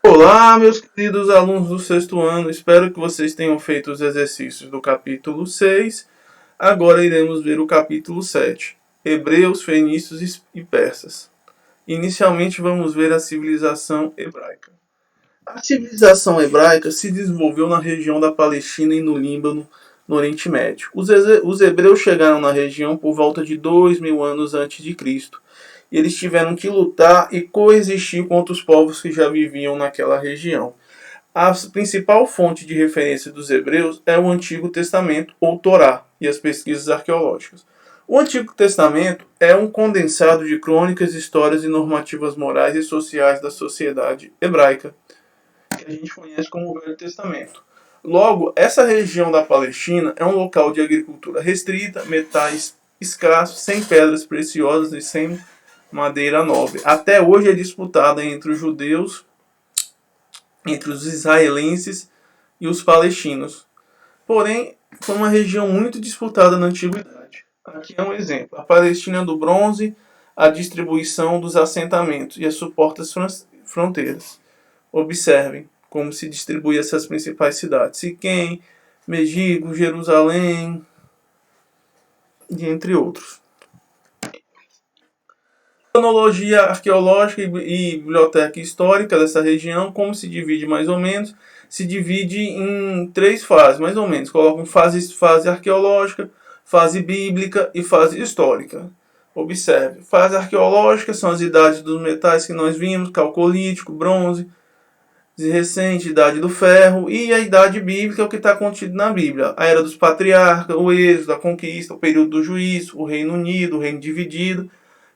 Olá, meus queridos alunos do sexto ano, espero que vocês tenham feito os exercícios do capítulo 6. Agora iremos ver o capítulo 7, Hebreus, Fenícios e Persas. Inicialmente vamos ver a civilização hebraica. A civilização hebraica se desenvolveu na região da Palestina e no Líbano, no Oriente Médio. Os hebreus chegaram na região por volta de 2000 anos antes de Cristo. E eles tiveram que lutar e coexistir com outros povos que já viviam naquela região. A principal fonte de referência dos hebreus é o Antigo Testamento, ou Torá, e as pesquisas arqueológicas. O Antigo Testamento é um condensado de crônicas, histórias e normativas morais e sociais da sociedade hebraica, que a gente conhece como o Velho Testamento. Logo, essa região da Palestina é um local de agricultura restrita, metais escassos, sem pedras preciosas e sem madeira nobre. Até hoje é disputada entre os judeus, entre os israelenses e os palestinos. Porém, foi uma região muito disputada na antiguidade. Aqui é um exemplo. A Palestina do Bronze, a distribuição dos assentamentos e as supostas fronteiras. Observem como se distribui essas principais cidades. Siquém, Megido, Jerusalém, e entre outros. Cronologia arqueológica e biblioteca histórica dessa região, como se divide mais ou menos? Se divide em 3 fases, mais ou menos. Colocam fase arqueológica, fase bíblica e fase histórica. Observe, fase arqueológica são as idades dos metais que nós vimos, calcolítico, bronze, recente, idade do ferro, e a idade bíblica é o que está contido na Bíblia. A era dos patriarcas, o êxodo, a conquista, o período do juízo, o reino unido, o reino dividido,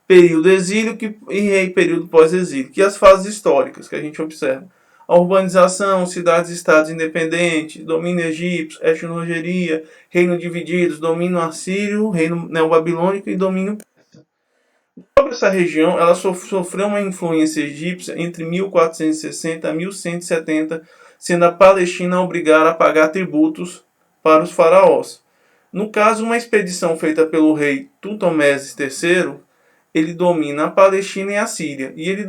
período exílio e período pós-exílio, que as fases históricas que a gente observa. A urbanização, cidades-estados independentes, domínio egípcio, etnologia, reino divididos, domínio assírio, reino neobabilônico e domínio persa. Sobre essa região, ela sofreu uma influência egípcia entre 1460 a 1170, sendo a Palestina obrigada a pagar tributos para os faraós. No caso, uma expedição feita pelo rei Tutmosis III, ele domina a Palestina e a Síria. E ele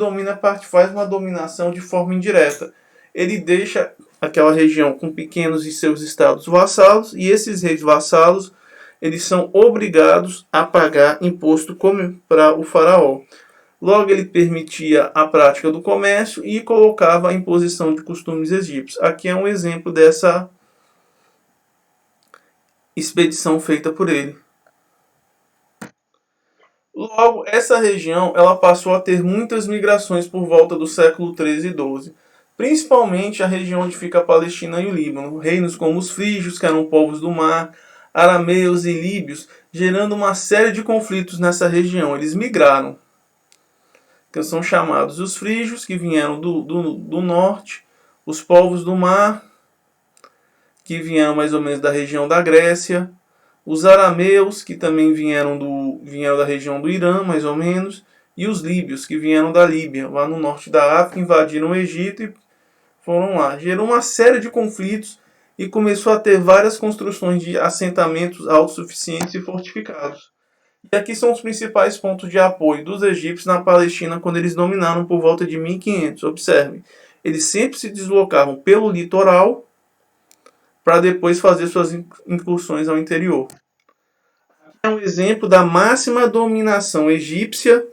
faz uma dominação de forma indireta. Ele deixa aquela região com pequenos e seus estados vassalos, e esses reis vassalos, eles são obrigados a pagar imposto para o faraó. Logo, ele permitia a prática do comércio e colocava a imposição de costumes egípcios. Aqui é um exemplo dessa expedição feita por ele. Logo, essa região ela passou a ter muitas migrações por volta do século 13 e 12, principalmente a região onde fica a Palestina e o Líbano, reinos como os frígios, que eram povos do mar, arameus e líbios, gerando uma série de conflitos nessa região. Eles migraram, que são chamados os frígios, que vieram do norte, os povos do mar, que vieram mais ou menos da região da Grécia, os arameus, que também vieram da região do Irã, mais ou menos, e os líbios, que vieram da Líbia, lá no norte da África, invadiram o Egito e foram lá. Gerou uma série de conflitos e começou a ter várias construções de assentamentos autossuficientes e fortificados. E aqui são os principais pontos de apoio dos egípcios na Palestina quando eles dominaram por volta de 1500. Observem, eles sempre se deslocavam pelo litoral para depois fazer suas incursões ao interior. É um exemplo da máxima dominação egípcia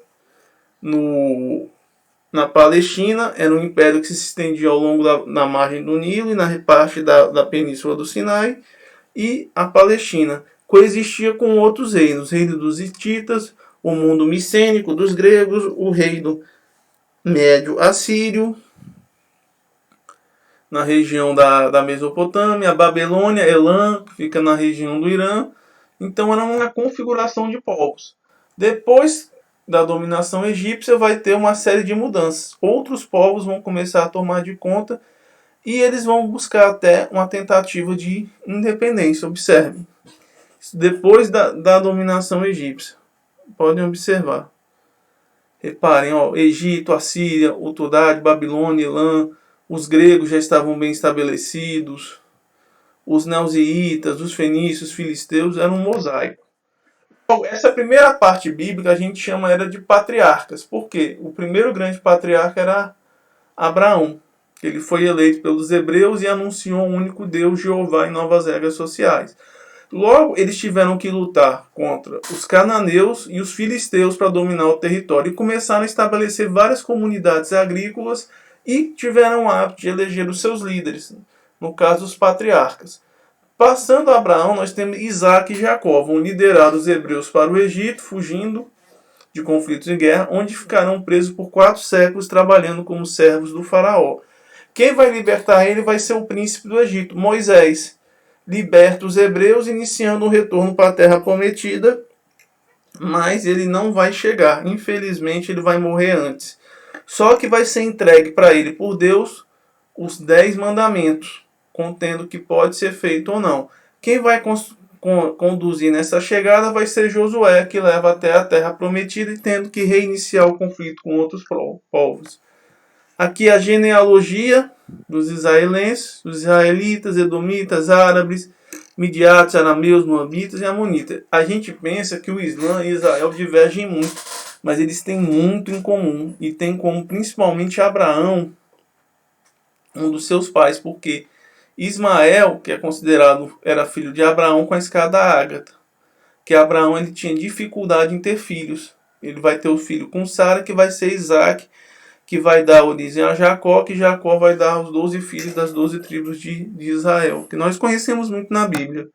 na Palestina. Era um império que se estendia ao longo da margem do Nilo e na parte da península do Sinai. E a Palestina coexistia com outros reinos, o reino dos hititas, o mundo micênico dos gregos, o reino médio assírio, na região da Mesopotâmia, a Babilônia, Elam, que fica na região do Irã. Então era uma configuração de povos. Depois da dominação egípcia vai ter uma série de mudanças. Outros povos vão começar a tomar de conta e eles vão buscar até uma tentativa de independência. Observem. Depois da dominação egípcia. Podem observar. Reparem, Egito, Assíria, Utudade, Babilônia, Elam. Os gregos já estavam bem estabelecidos. Os neoziítas, os fenícios, os filisteus eram um mosaico. Bom, essa primeira parte bíblica a gente chama era de patriarcas. Por quê? O primeiro grande patriarca era Abraão. Ele foi eleito pelos hebreus e anunciou o único Deus, Jeová, em novas regras sociais. Logo, eles tiveram que lutar contra os cananeus e os filisteus para dominar o território e começaram a estabelecer várias comunidades agrícolas e tiveram o hábito de eleger os seus líderes, no caso os patriarcas. Passando a Abraão, nós temos Isaac e Jacó, vão liderar os hebreus para o Egito, fugindo de conflitos e guerra, onde ficarão presos por 4 séculos trabalhando como servos do faraó. Quem vai libertar ele vai ser o príncipe do Egito, Moisés. Liberta os hebreus, iniciando o retorno para a terra prometida, mas ele não vai chegar. Infelizmente, ele vai morrer antes. Só que vai ser entregue para ele por Deus os 10 mandamentos, contendo o que pode ser feito ou não. Quem vai conduzir nessa chegada vai ser Josué, que leva até a terra prometida e tendo que reiniciar o conflito com outros povos. Aqui a genealogia dos israelenses, dos israelitas, edomitas, árabes, midiatos, arameus, moabitas e amonitas. A gente pensa que o Islã e Israel divergem muito, mas eles têm muito em comum e tem como principalmente Abraão, um dos seus pais, porque Ismael, que é considerado, era filho de Abraão com a escada Ágata, que Abraão ele tinha dificuldade em ter filhos. Ele vai ter o filho com Sara, que vai ser Isaac, que vai dar origem a Jacó, que Jacó vai dar os 12 filhos das 12 tribos de Israel, que nós conhecemos muito na Bíblia.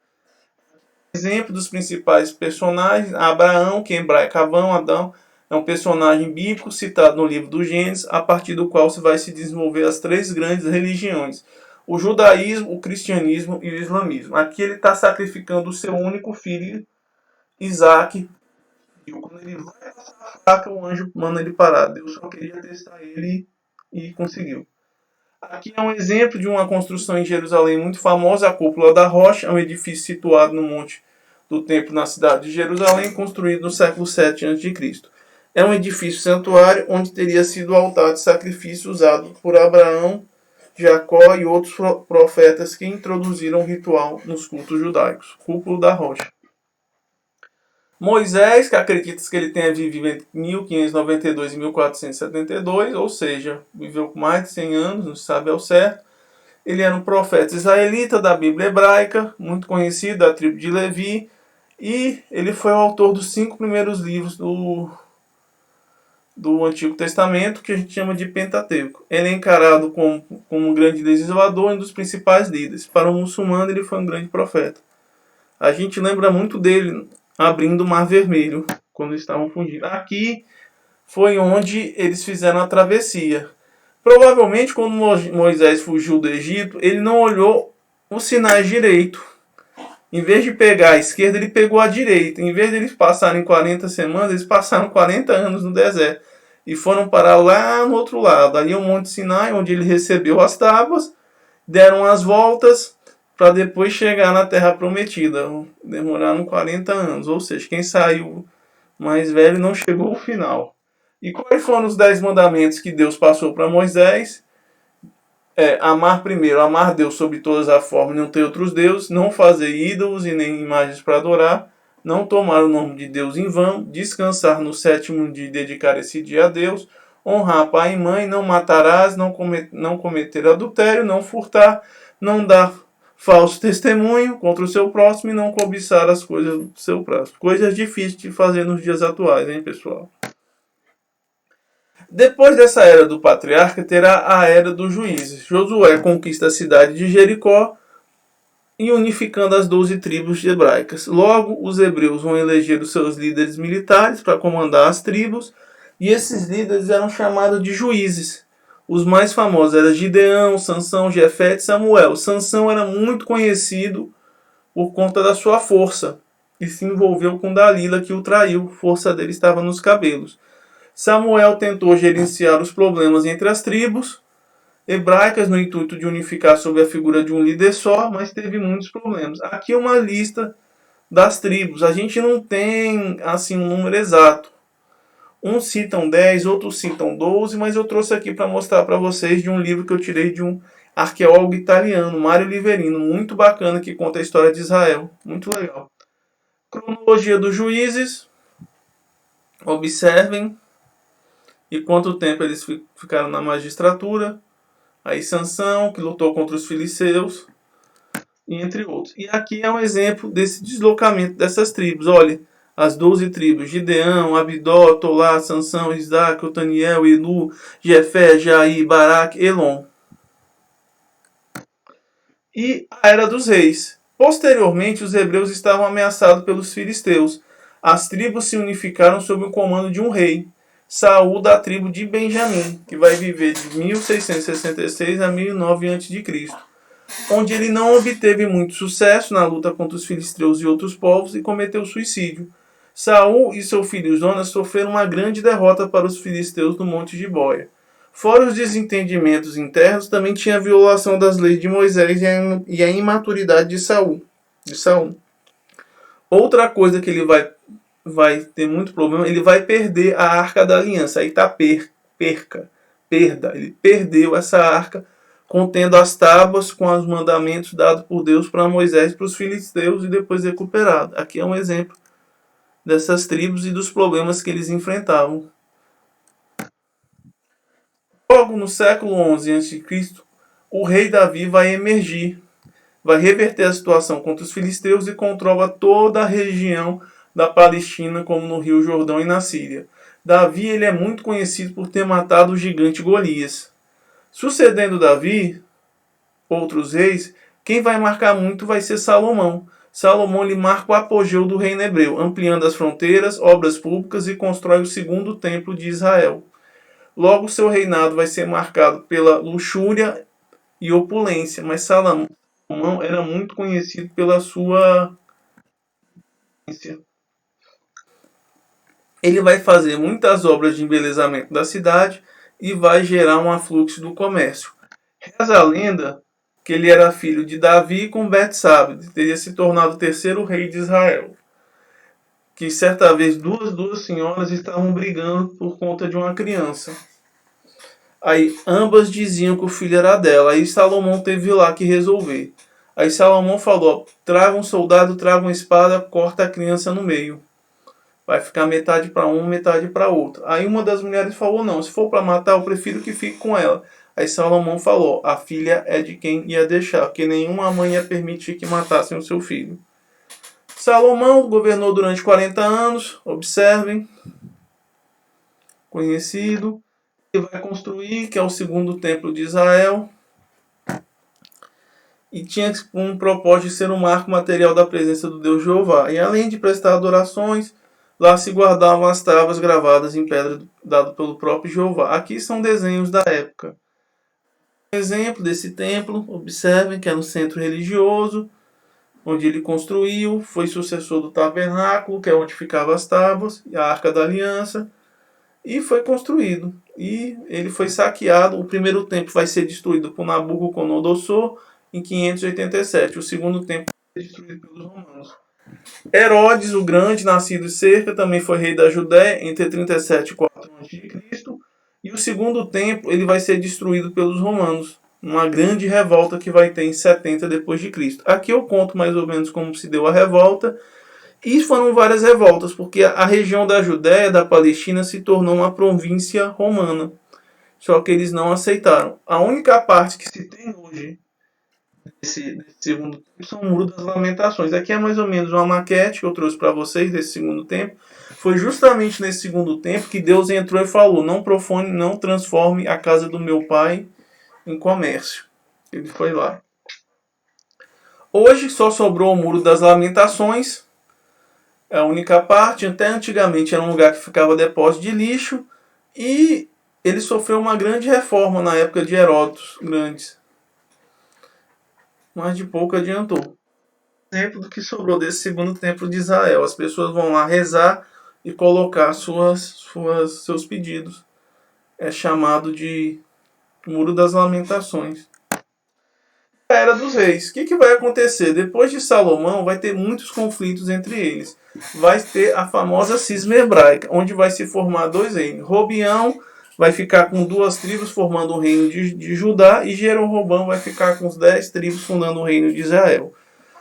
Exemplo dos principais personagens, Abraão, que em hebraico Adão, é um personagem bíblico citado no livro do Gênesis, a partir do qual se vai se desenvolver as 3 grandes religiões, o judaísmo, o cristianismo e o islamismo. Aqui ele está sacrificando o seu único filho, Isaac, e quando ele vai, o anjo manda ele parar. Deus só queria testar ele e conseguiu. Aqui é um exemplo de uma construção em Jerusalém muito famosa, a Cúpula da Rocha, é um edifício situado no Monte do Templo na cidade de Jerusalém, construído no século 7 a.C. É um edifício santuário onde teria sido o altar de sacrifício usado por Abraão, Jacó e outros profetas que introduziram o ritual nos cultos judaicos. Cúpula da Rocha. Moisés, que acredita que ele tenha vivido entre 1592 e 1472, ou seja, viveu com mais de 100 anos, não se sabe ao certo. Ele era um profeta israelita da Bíblia hebraica, muito conhecido, da tribo de Levi, e ele foi o autor dos 5 primeiros livros do Antigo Testamento, que a gente chama de Pentateuco. Ele é encarado como um grande legislador e um dos principais líderes. Para o muçulmano, ele foi um grande profeta. A gente lembra muito dele abrindo o Mar Vermelho, quando estavam fugindo. Aqui foi onde eles fizeram a travessia. Provavelmente, quando Moisés fugiu do Egito, ele não olhou os sinais direito. Em vez de pegar a esquerda, ele pegou a direita. Em vez de eles passarem 40 semanas, eles passaram 40 anos no deserto. E foram parar lá no outro lado. Ali é o Monte Sinai, onde ele recebeu as tábuas, deram as voltas para depois chegar na Terra Prometida. Demoraram 40 anos. Ou seja, quem saiu mais velho não chegou ao final. E quais foram os 10 mandamentos que Deus passou para Moisés? Amar primeiro, amar Deus sobre todas as formas, não ter outros deuses, não fazer ídolos e nem imagens para adorar, não tomar o nome de Deus em vão, descansar no 7º dia e dedicar esse dia a Deus, honrar pai e mãe, não matarás, não cometer adultério, não furtar, não dar falso testemunho contra o seu próximo e não cobiçar as coisas do seu próximo. Coisas difíceis de fazer nos dias atuais, hein, pessoal? Depois dessa era do patriarca, terá a era dos juízes. Josué conquista a cidade de Jericó e unificando as 12 tribos hebraicas. Logo, os hebreus vão eleger os seus líderes militares para comandar as tribos, e esses líderes eram chamados de juízes. Os mais famosos eram Gideão, Sansão, Jefete e Samuel. Sansão era muito conhecido por conta da sua força e se envolveu com Dalila, que o traiu. A força dele estava nos cabelos. Samuel tentou gerenciar os problemas entre as tribos hebraicas no intuito de unificar sob a figura de um líder só, mas teve muitos problemas. Aqui é uma lista das tribos. A gente não tem assim um número exato. Uns citam 10, outros citam 12, mas eu trouxe aqui para mostrar para vocês de um livro que eu tirei de um arqueólogo italiano, Mário Liverino, muito bacana, que conta a história de Israel. Muito legal. Cronologia dos juízes. Observem e quanto tempo eles ficaram na magistratura. Aí Sansão, que lutou contra os filisteus, entre outros. E aqui é um exemplo desse deslocamento dessas tribos. Olha, as 12 tribos: Gideão, Abidó, Tolá, Sansão, Isaac, Otaniel, Elu, Jefé, Jair, Baraque, Elon. E a Era dos Reis. Posteriormente, os hebreus estavam ameaçados pelos filisteus. As tribos se unificaram sob o comando de um rei, Saul, da tribo de Benjamim, que vai viver de 1666 a 1009 a.C., onde ele não obteve muito sucesso na luta contra os filisteus e outros povos e cometeu suicídio. Saul e seu filho Jonas sofreram uma grande derrota para os filisteus no Monte Gibeá. Fora os desentendimentos internos, também tinha a violação das leis de Moisés e a imaturidade de Saul. Outra coisa que ele vai ter muito problema, ele vai perder a Arca da Aliança. Aí está perda. Ele perdeu essa arca contendo as tábuas com os mandamentos dados por Deus para Moisés e para os filisteus e depois recuperado. Aqui é um exemplo dessas tribos e dos problemas que eles enfrentavam. Logo no século XI a.C., o rei Davi vai emergir, vai reverter a situação contra os filisteus e controla toda a região da Palestina, como no Rio Jordão e na Síria. Davi ele é muito conhecido por ter matado o gigante Golias. Sucedendo Davi, outros reis, quem vai marcar muito vai ser Salomão. Salomão lhe marca o apogeu do reino hebreu, ampliando as fronteiras, obras públicas e constrói o segundo templo de Israel. Logo, seu reinado vai ser marcado pela luxúria e opulência, mas Salomão era muito conhecido pela sua... Ele vai fazer muitas obras de embelezamento da cidade e vai gerar um afluxo do comércio. Reza a lenda que ele era filho de Davi com Betsabe, teria se tornado o terceiro rei de Israel. Que certa vez duas senhoras estavam brigando por conta de uma criança. Aí ambas diziam que o filho era dela. Aí Salomão teve lá que resolver. Aí Salomão falou: traga um soldado, traga uma espada, corta a criança no meio. Vai ficar metade para um, metade para outro. Aí uma das mulheres falou: não, se for para matar, eu prefiro que fique com ela. Aí Salomão falou: a filha é de quem ia deixar, porque nenhuma mãe ia permitir que matassem o seu filho. Salomão governou durante 40 anos, observem, conhecido. Ele vai construir, que é o segundo templo de Israel. E tinha um propósito de ser um marco material da presença do Deus Jeová. E além de prestar adorações, lá se guardavam as tábuas gravadas em pedra dado pelo próprio Jeová. Aqui são desenhos da época. Um exemplo desse templo, observem que é no centro religioso, onde ele construiu, foi sucessor do tabernáculo, que é onde ficavam as tábuas, e a Arca da Aliança, e foi construído. E ele foi saqueado. O primeiro templo vai ser destruído por Nabucodonosor em 587. O segundo templo vai ser destruído pelos romanos. Herodes o Grande, nascido em cerca, também foi rei da Judéia entre 37 e 4 a.C. E o segundo templo ele vai ser destruído pelos romanos, uma grande revolta que vai ter em 70 depois de Cristo. Aqui eu conto mais ou menos como se deu a revolta. E foram várias revoltas, porque a região da Judéia, da Palestina, se tornou uma província romana. Só que eles não aceitaram. A única parte que se tem hoje desse segundo tempo são o Muro das Lamentações. Aqui é mais ou menos uma maquete que eu trouxe para vocês desse segundo tempo. Foi justamente nesse segundo tempo que Deus entrou e falou: não profane, não transforme a casa do meu pai em comércio. Ele foi lá. Hoje só sobrou o Muro das Lamentações. É a única parte. Até antigamente era um lugar que ficava depósito de lixo. E ele sofreu uma grande reforma na época de Heródoto Grandes. Mas de pouco adiantou. Exemplo do que sobrou desse segundo templo de Israel. As pessoas vão lá rezar e colocar seus pedidos. É chamado de Muro das Lamentações. A Era dos Reis. O que vai acontecer? Depois de Salomão, vai ter muitos conflitos entre eles. Vai ter a famosa cisma hebraica, onde vai se formar dois reinos. Robião vai ficar com 2 tribos formando o reino de Judá, e Jeroboão vai ficar com os 10 tribos fundando o reino de Israel.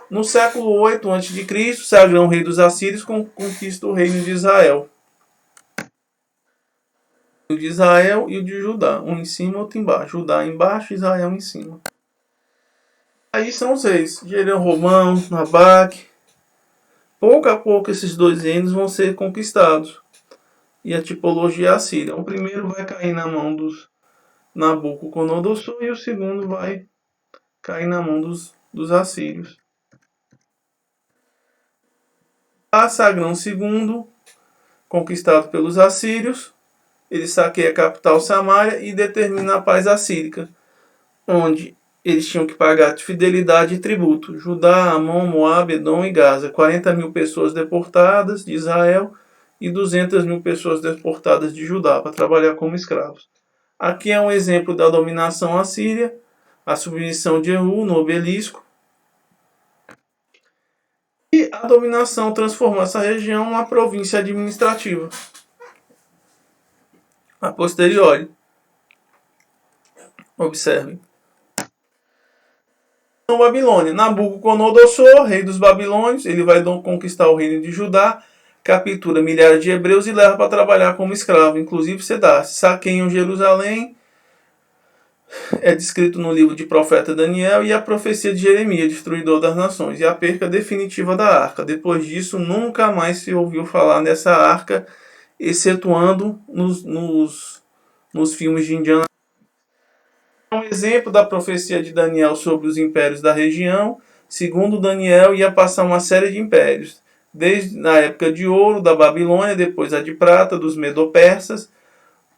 No século 8 a.C., Sargão, rei dos assírios, conquista o reino de Israel. o de Israel e o de Judá, um em cima, outro embaixo. Judá embaixo, Israel em cima. Aí são os reis, Jerão, Romão, Abaque. Pouco a pouco esses dois reinos vão ser conquistados. E a tipologia é a Síria. O primeiro vai cair na mão dos Nabucodonosor e o segundo vai cair na mão dos assírios. A Sagrão II, conquistado pelos assírios, ele saqueia a capital Samaria e determina a paz assírica, onde eles tinham que pagar fidelidade e tributo. Judá, Amon, Moabe, Edom e Gaza. 40 mil pessoas deportadas de Israel e 200 mil pessoas deportadas de Judá para trabalhar como escravos. Aqui é um exemplo da dominação assíria, a submissão de Jeú no obelisco. E a dominação transformou essa região numa província administrativa. A posteriori, observem. Babilônia. Nabucodonosor, rei dos babilônios, ele vai conquistar o reino de Judá, captura milhares de hebreus e leva para trabalhar como escravo, inclusive Sedace. Saqueiam Jerusalém, é descrito no livro de profeta Daniel, e a profecia de Jeremias, destruidor das nações, e a perca definitiva da arca. Depois disso, nunca mais se ouviu falar nessa arca, excetuando nos filmes de Indiana. Um exemplo da profecia de Daniel sobre os impérios da região. Segundo Daniel, ia passar uma série de impérios, desde a época de ouro da Babilônia, depois a de prata dos medo-persas,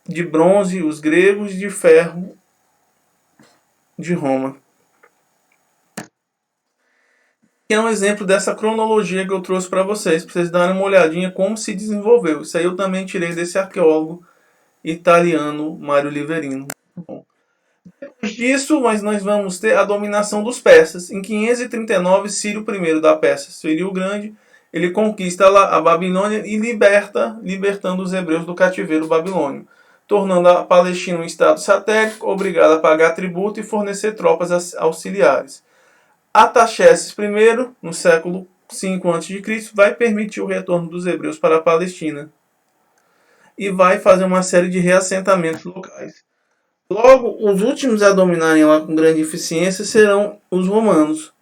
de bronze os gregos e de ferro de Roma. É um exemplo dessa cronologia que eu trouxe para vocês darem uma olhadinha como se desenvolveu. Isso aí eu também tirei desse arqueólogo italiano Mário Liverino. Bom, depois disso, nós vamos ter a dominação dos persas. Em 539, Ciro I da Pérsia, Ciro o Grande, ele conquista a Babilônia e libertando os hebreus do cativeiro babilônio, tornando a Palestina um estado satélite, obrigado a pagar tributo e fornecer tropas auxiliares. Artaxerxes I, no século V a.C., vai permitir o retorno dos hebreus para a Palestina e vai fazer uma série de reassentamentos locais. Logo, os últimos a dominarem lá com grande eficiência serão os romanos.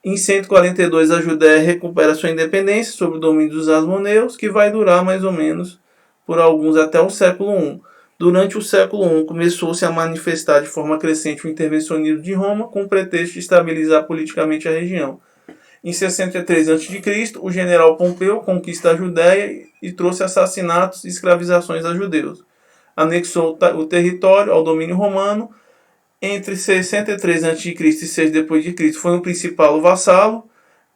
Em 142, a Judéia recupera sua independência sob o domínio dos asmoneus, que vai durar mais ou menos por alguns até o século I. Durante o século I, começou-se a manifestar de forma crescente o intervencionismo de Roma, com o pretexto de estabilizar politicamente a região. Em 63 a.C., o general Pompeu conquista a Judéia e trouxe assassinatos e escravizações a judeus. Anexou o território ao domínio romano. Entre 63 a.C. e 6 d.C. foi o principal vassalo.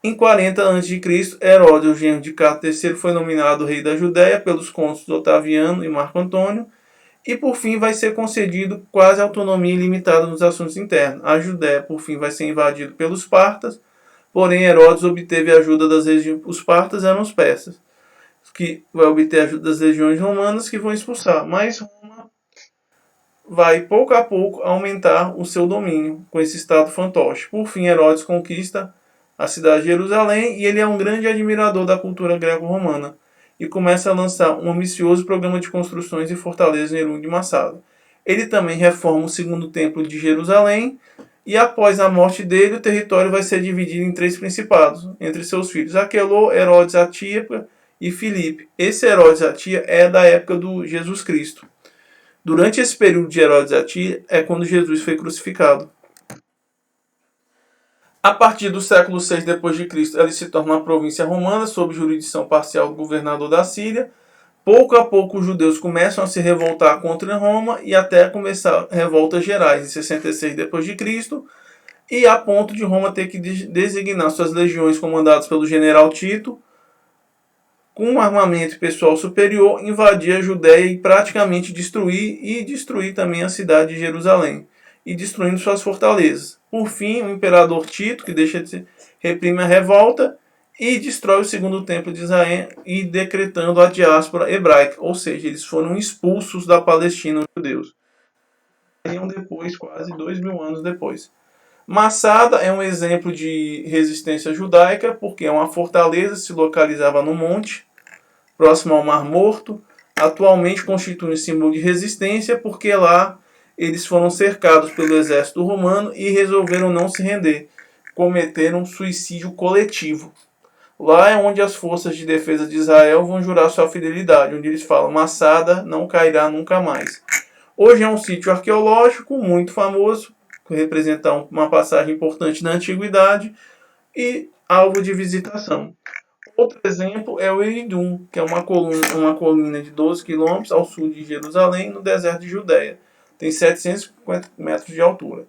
Em 40 a.C., Herodes, o genro de Cato III, foi nomeado rei da Judéia pelos cônsules Otaviano e Marco Antônio. E por fim vai ser concedido quase autonomia ilimitada nos assuntos internos. A Judéia, por fim, vai ser invadida pelos partas, porém Herodes obteve a ajuda das regiões. Os partas eram os persas, que vai obter a ajuda das legiões romanas, que vão expulsar. Mas Roma vai pouco a pouco aumentar o seu domínio com esse estado fantoche. Por fim, Herodes conquista a cidade de Jerusalém e ele é um grande admirador da cultura greco-romana e começa a lançar um ambicioso programa de construções e fortalezas em Herum de Massada. Ele também reforma o segundo templo de Jerusalém e após a morte dele, o território vai ser dividido em 3 principados, entre seus filhos Aquelô, Herodes Antíoco e Filipe. Esse Herodes Antíoco é da época do Jesus Cristo. Durante esse período de Herodes Antíoco é quando Jesus foi crucificado. A partir do século VI d.C., ela se torna uma província romana sob jurisdição parcial do governador da Síria. Pouco a pouco os judeus começam a se revoltar contra Roma e até começar revoltas gerais em 66 d.C., e a ponto de Roma ter que designar suas legiões comandadas pelo general Tito, com um armamento pessoal superior, invadir a Judéia e praticamente destruir também a cidade de Jerusalém, e destruindo suas fortalezas. Por fim, o imperador Tito, que reprime a revolta e destrói o segundo templo de Israel e decretando a diáspora hebraica, ou seja, eles foram expulsos da Palestina, os judeus. Depois, quase 2000 anos depois. Massada é um exemplo de resistência judaica, porque é uma fortaleza, se localizava no monte, próximo ao Mar Morto. Atualmente constitui um símbolo de resistência porque lá eles foram cercados pelo exército romano e resolveram não se render. Cometeram um suicídio coletivo. Lá é onde as forças de defesa de Israel vão jurar sua fidelidade, onde eles falam: Massada não cairá nunca mais. Hoje é um sítio arqueológico muito famoso, por representar uma passagem importante da antiguidade e alvo de visitação. Outro exemplo é o Eridum, que é uma colina de 12 quilômetros ao sul de Jerusalém, no deserto de Judéia. Tem 750 metros de altura.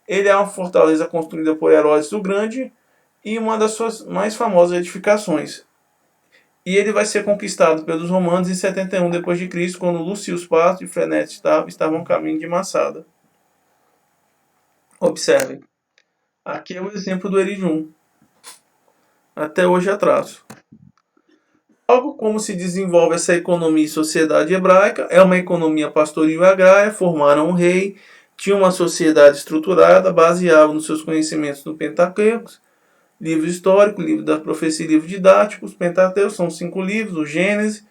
Ele é uma fortaleza construída por Herodes o Grande e uma das suas mais famosas edificações. E ele vai ser conquistado pelos romanos em 71 d.C., quando Lucius Pasto e Frenet estavam a caminho de Massada. Observem. Aqui é o exemplo do Erijum. Até hoje é traço. Algo como se desenvolve essa economia e sociedade hebraica é uma economia pastoril e agrária, formaram um rei, tinha uma sociedade estruturada, baseada nos seus conhecimentos do Pentateuco, livro histórico, livro da profecia e livro didático. Os Pentateucos são 5 livros: o Gênesis,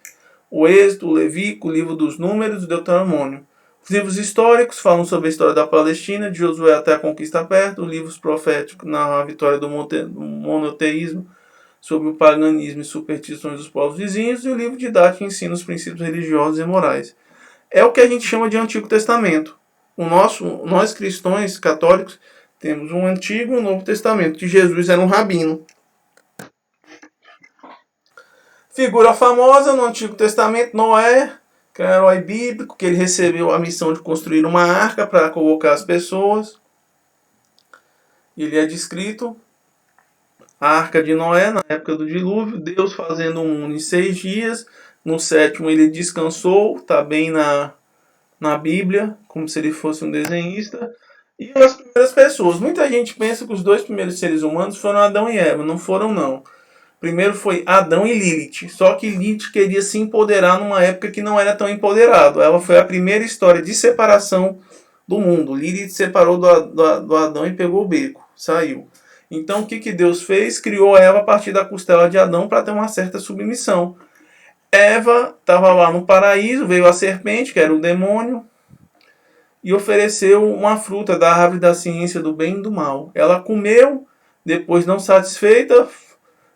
o Êxodo, o Levítico, o livro dos Números e o Deuteronômio. Os livros históricos falam sobre a história da Palestina, de Josué até a conquista perto. Os livros proféticos narram a vitória do monoteísmo sobre o paganismo e superstições dos povos vizinhos. E o livro didático ensina os princípios religiosos e morais. É o que a gente chama de Antigo Testamento. Nós cristãos católicos temos um Antigo e um Novo Testamento, que Jesus era um rabino. Figura famosa no Antigo Testamento, Noé, que é um herói bíblico, que ele recebeu a missão de construir uma arca para colocar as pessoas. Ele é descrito, a arca de Noé, na época do dilúvio, Deus fazendo um mundo em 6 dias, no 7º ele descansou, está bem na Bíblia, como se ele fosse um desenhista. E as primeiras pessoas, muita gente pensa que os 2 primeiros seres humanos foram Adão e Eva, não foram não. Primeiro foi Adão e Lilith, só que Lilith queria se empoderar numa época que não era tão empoderado. Ela foi a primeira história de separação do mundo. Lilith separou do Adão e pegou o beco, saiu. Então o que Deus fez? Criou Eva a partir da costela de Adão para ter uma certa submissão. Eva estava lá no paraíso, veio a serpente, que era o demônio, e ofereceu uma fruta da árvore da ciência do bem e do mal. Ela comeu, depois não satisfeita,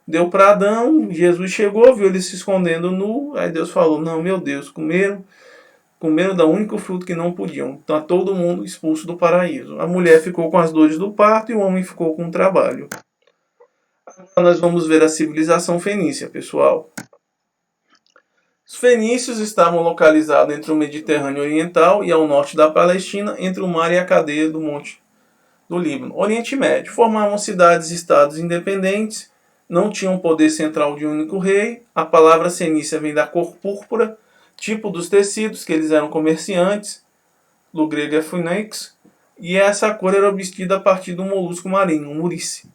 deu para Adão. Jesus chegou, viu ele se escondendo nu, aí Deus falou: não, meu Deus, comeram da único fruto que não podiam. Então todo mundo expulso do paraíso. A mulher ficou com as dores do parto e o homem ficou com o trabalho. Agora nós vamos ver a civilização fenícia, pessoal. Os fenícios estavam localizados entre o Mediterrâneo Oriental e ao norte da Palestina, entre o mar e a cadeia do Monte do Líbano. Oriente Médio. Formavam cidades e estados independentes, não tinham poder central de um único rei. A palavra fenícia vem da cor púrpura, tipo dos tecidos, que eles eram comerciantes, do grego é phoenix, e essa cor era obtida a partir do molusco marinho, o murice.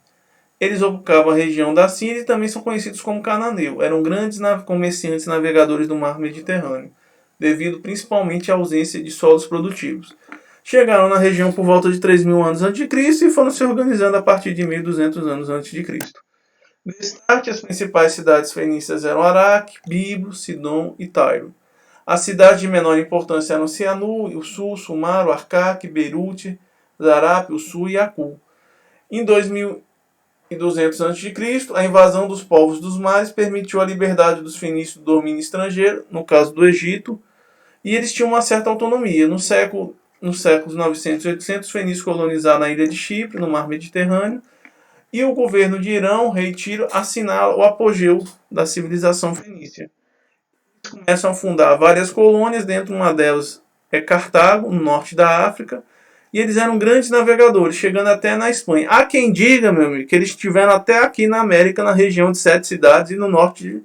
Eles ocupavam a região da Síria e também são conhecidos como cananeu. Eram grandes comerciantes e navegadores do mar Mediterrâneo, devido principalmente à ausência de solos produtivos. Chegaram na região por volta de 3.000 anos a.C. e foram se organizando a partir de 1.200 anos a.C. Destaque, as principais cidades fenícias eram Araque, Biblo, Sidom e Tairo. As cidades de menor importância eram Cianu, o Sul, Sumar, Arcaque, Beirute, Zarape, o Sul e Acu. Em 200 a.C., a invasão dos povos dos mares permitiu a liberdade dos fenícios do domínio estrangeiro, no caso do Egito, e eles tinham uma certa autonomia. Nos séculos 900 e 800, os fenícios colonizaram a ilha de Chipre, no mar Mediterrâneo, e o governo de Irão, o rei Tiro, assinala o apogeu da civilização fenícia. Eles começam a fundar várias colônias, dentro de uma delas é Cartago, no norte da África, e eles eram grandes navegadores, chegando até na Espanha. Há quem diga, meu amigo, que eles estiveram até aqui na América, na região de 7 cidades e no norte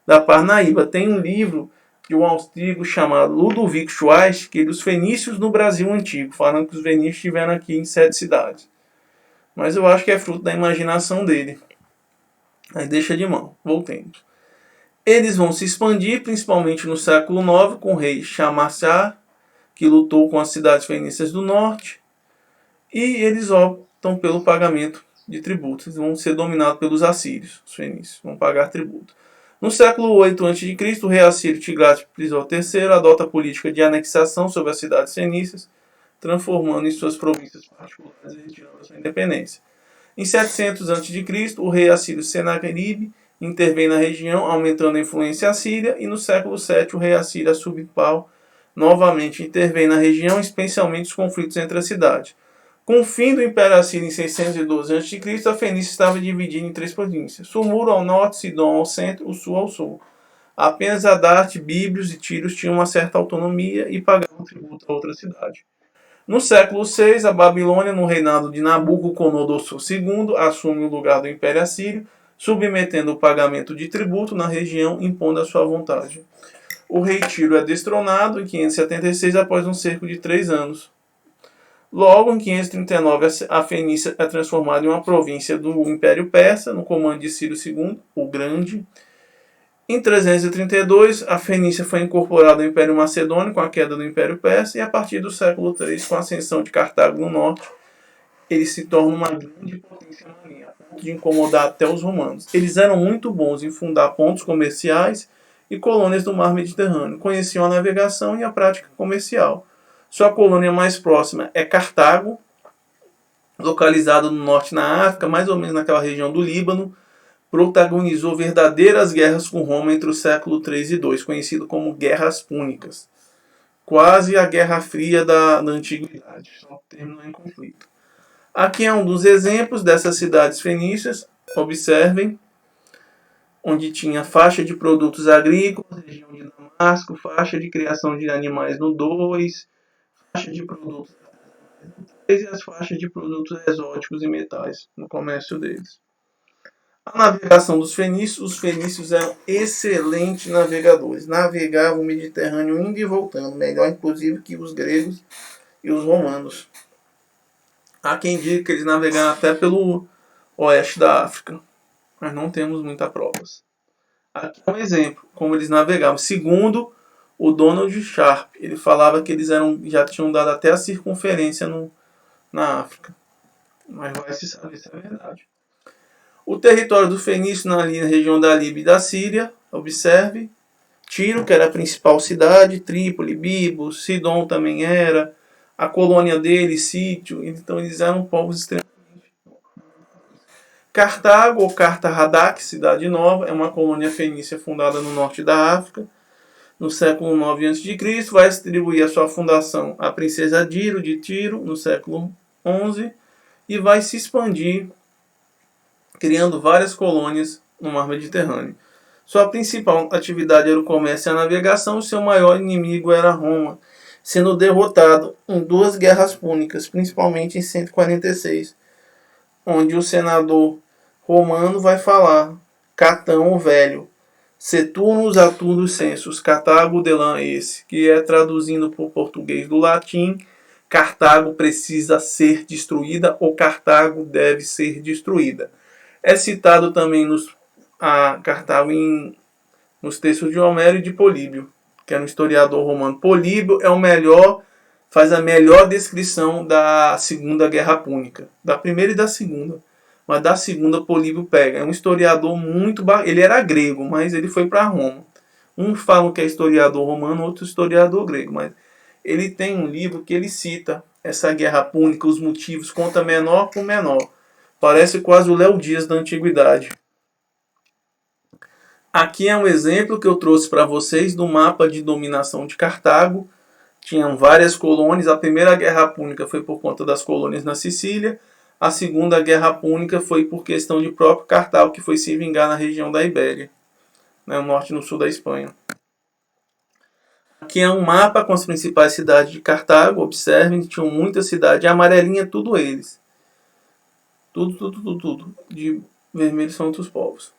da Parnaíba. Tem um livro de um austríaco chamado Ludovic Schweitz, que é os fenícios no Brasil antigo, falando que os fenícios estiveram aqui em 7 cidades. Mas eu acho que é fruto da imaginação dele. Aí deixa de mão, voltemos. Eles vão se expandir, principalmente no século IX, com o rei Shamash, que lutou com as cidades fenícias do norte, e eles optam pelo pagamento de tributos. Eles vão ser dominados pelos assírios, os fenícios, vão pagar tributo. No século 8 a.C., o rei assírio Tiglat-Pileser III adota a política de anexação sobre as cidades fenícias, transformando em suas províncias particulares e retirando a sua independência. Em 700 a.C., o rei assírio Senaqueribe intervém na região, aumentando a influência assíria, e no século 7 o rei assírio Assurbanipal novamente intervém na região, especialmente os conflitos entre as cidades. Com o fim do Império Assírio em 612 a.C., a Fenícia estava dividida em 3 províncias: Sumur ao norte, Sidom ao centro, o sul ao sul. Apenas Adarte, Bíblios e Tírios tinham uma certa autonomia e pagavam tributo a outra cidade. No século VI, a Babilônia, no reinado de Nabucodonosor II, assume o lugar do Império Assírio, submetendo o pagamento de tributo na região, impondo a sua vontade. O rei Tiro é destronado em 576 após um cerco de 3 anos. Logo, em 539, a Fenícia é transformada em uma província do Império Persa, no comando de Ciro II, o Grande. Em 332, a Fenícia foi incorporada ao Império Macedônio com a queda do Império Persa, e a partir do século III, com a ascensão de Cartago no norte, ele se torna uma grande potência marinha, a ponto de incomodar até os romanos. Eles eram muito bons em fundar pontos comerciais e colônias do mar Mediterrâneo, conheciam a navegação e a prática comercial. Sua colônia mais próxima é Cartago, localizada no norte na África, mais ou menos naquela região do Líbano. Protagonizou verdadeiras guerras com Roma entre o século III e II, conhecido como Guerras Púnicas. Quase a Guerra Fria da Antiguidade, só terminou em conflito. Aqui é um dos exemplos dessas cidades fenícias. Observem, onde tinha faixa de produtos agrícolas, região de Damasco, faixa de criação de animais no 2, faixa de produtos no 3 e as faixas de produtos exóticos e metais no comércio deles. A navegação dos fenícios. Os fenícios eram excelentes navegadores. Navegavam o Mediterrâneo indo e voltando. Melhor, inclusive, que os gregos e os romanos. Há quem diga que eles navegaram até pelo oeste da África. Mas não temos muitas provas. Aqui é um exemplo, como eles navegavam. Segundo o Donald Sharp, ele falava que eles já tinham dado até a circunferência na África. Mas vai se saber se é verdade. O território do Fenício na região da Líbia e da Síria, observe. Tiro, que era a principal cidade, Trípoli, Biblos, Sidom também era, a colônia deles, Sítio, então eles eram povos extremamente. Cartago, ou Carta-Hadak, cidade nova, é uma colônia fenícia fundada no norte da África, no século IX a.C., vai atribuir a sua fundação à princesa Diro de Tiro, no século XI, e vai se expandir, criando várias colônias no mar Mediterrâneo. Sua principal atividade era o comércio e a navegação, e seu maior inimigo era Roma, sendo derrotado em 2 guerras púnicas, principalmente em 146, onde o senador romano vai falar: Catão o Velho, Seturnus Aturnus Census, Cartago delam esse, que é, traduzindo para o português do latim, Cartago precisa ser destruída ou Cartago deve ser destruída. É citado também a Cartago nos textos de Homero e de Políbio, que era um historiador romano. Políbio é o melhor, faz a melhor descrição da Segunda Guerra Púnica, da primeira e da segunda. Mas da segunda Políbio pega. É um historiador muito ele era grego, mas ele foi para Roma. Uns falam que é historiador romano, outro historiador grego, mas ele tem um livro que ele cita essa Guerra Púnica, os motivos, conta menor por menor. Parece quase o Léo Dias da antiguidade. Aqui é um exemplo que eu trouxe para vocês do mapa de dominação de Cartago. Tinham várias colônias. A primeira Guerra Púnica foi por conta das colônias na Sicília. A segunda Guerra Púnica foi por questão de próprio Cartago, que foi se vingar na região da Ibéria, no norte e no sul da Espanha. Aqui é um mapa com as principais cidades de Cartago. Observem, tinham muitas cidades. A amarelinha, tudo eles. Tudo. De vermelho são outros povos.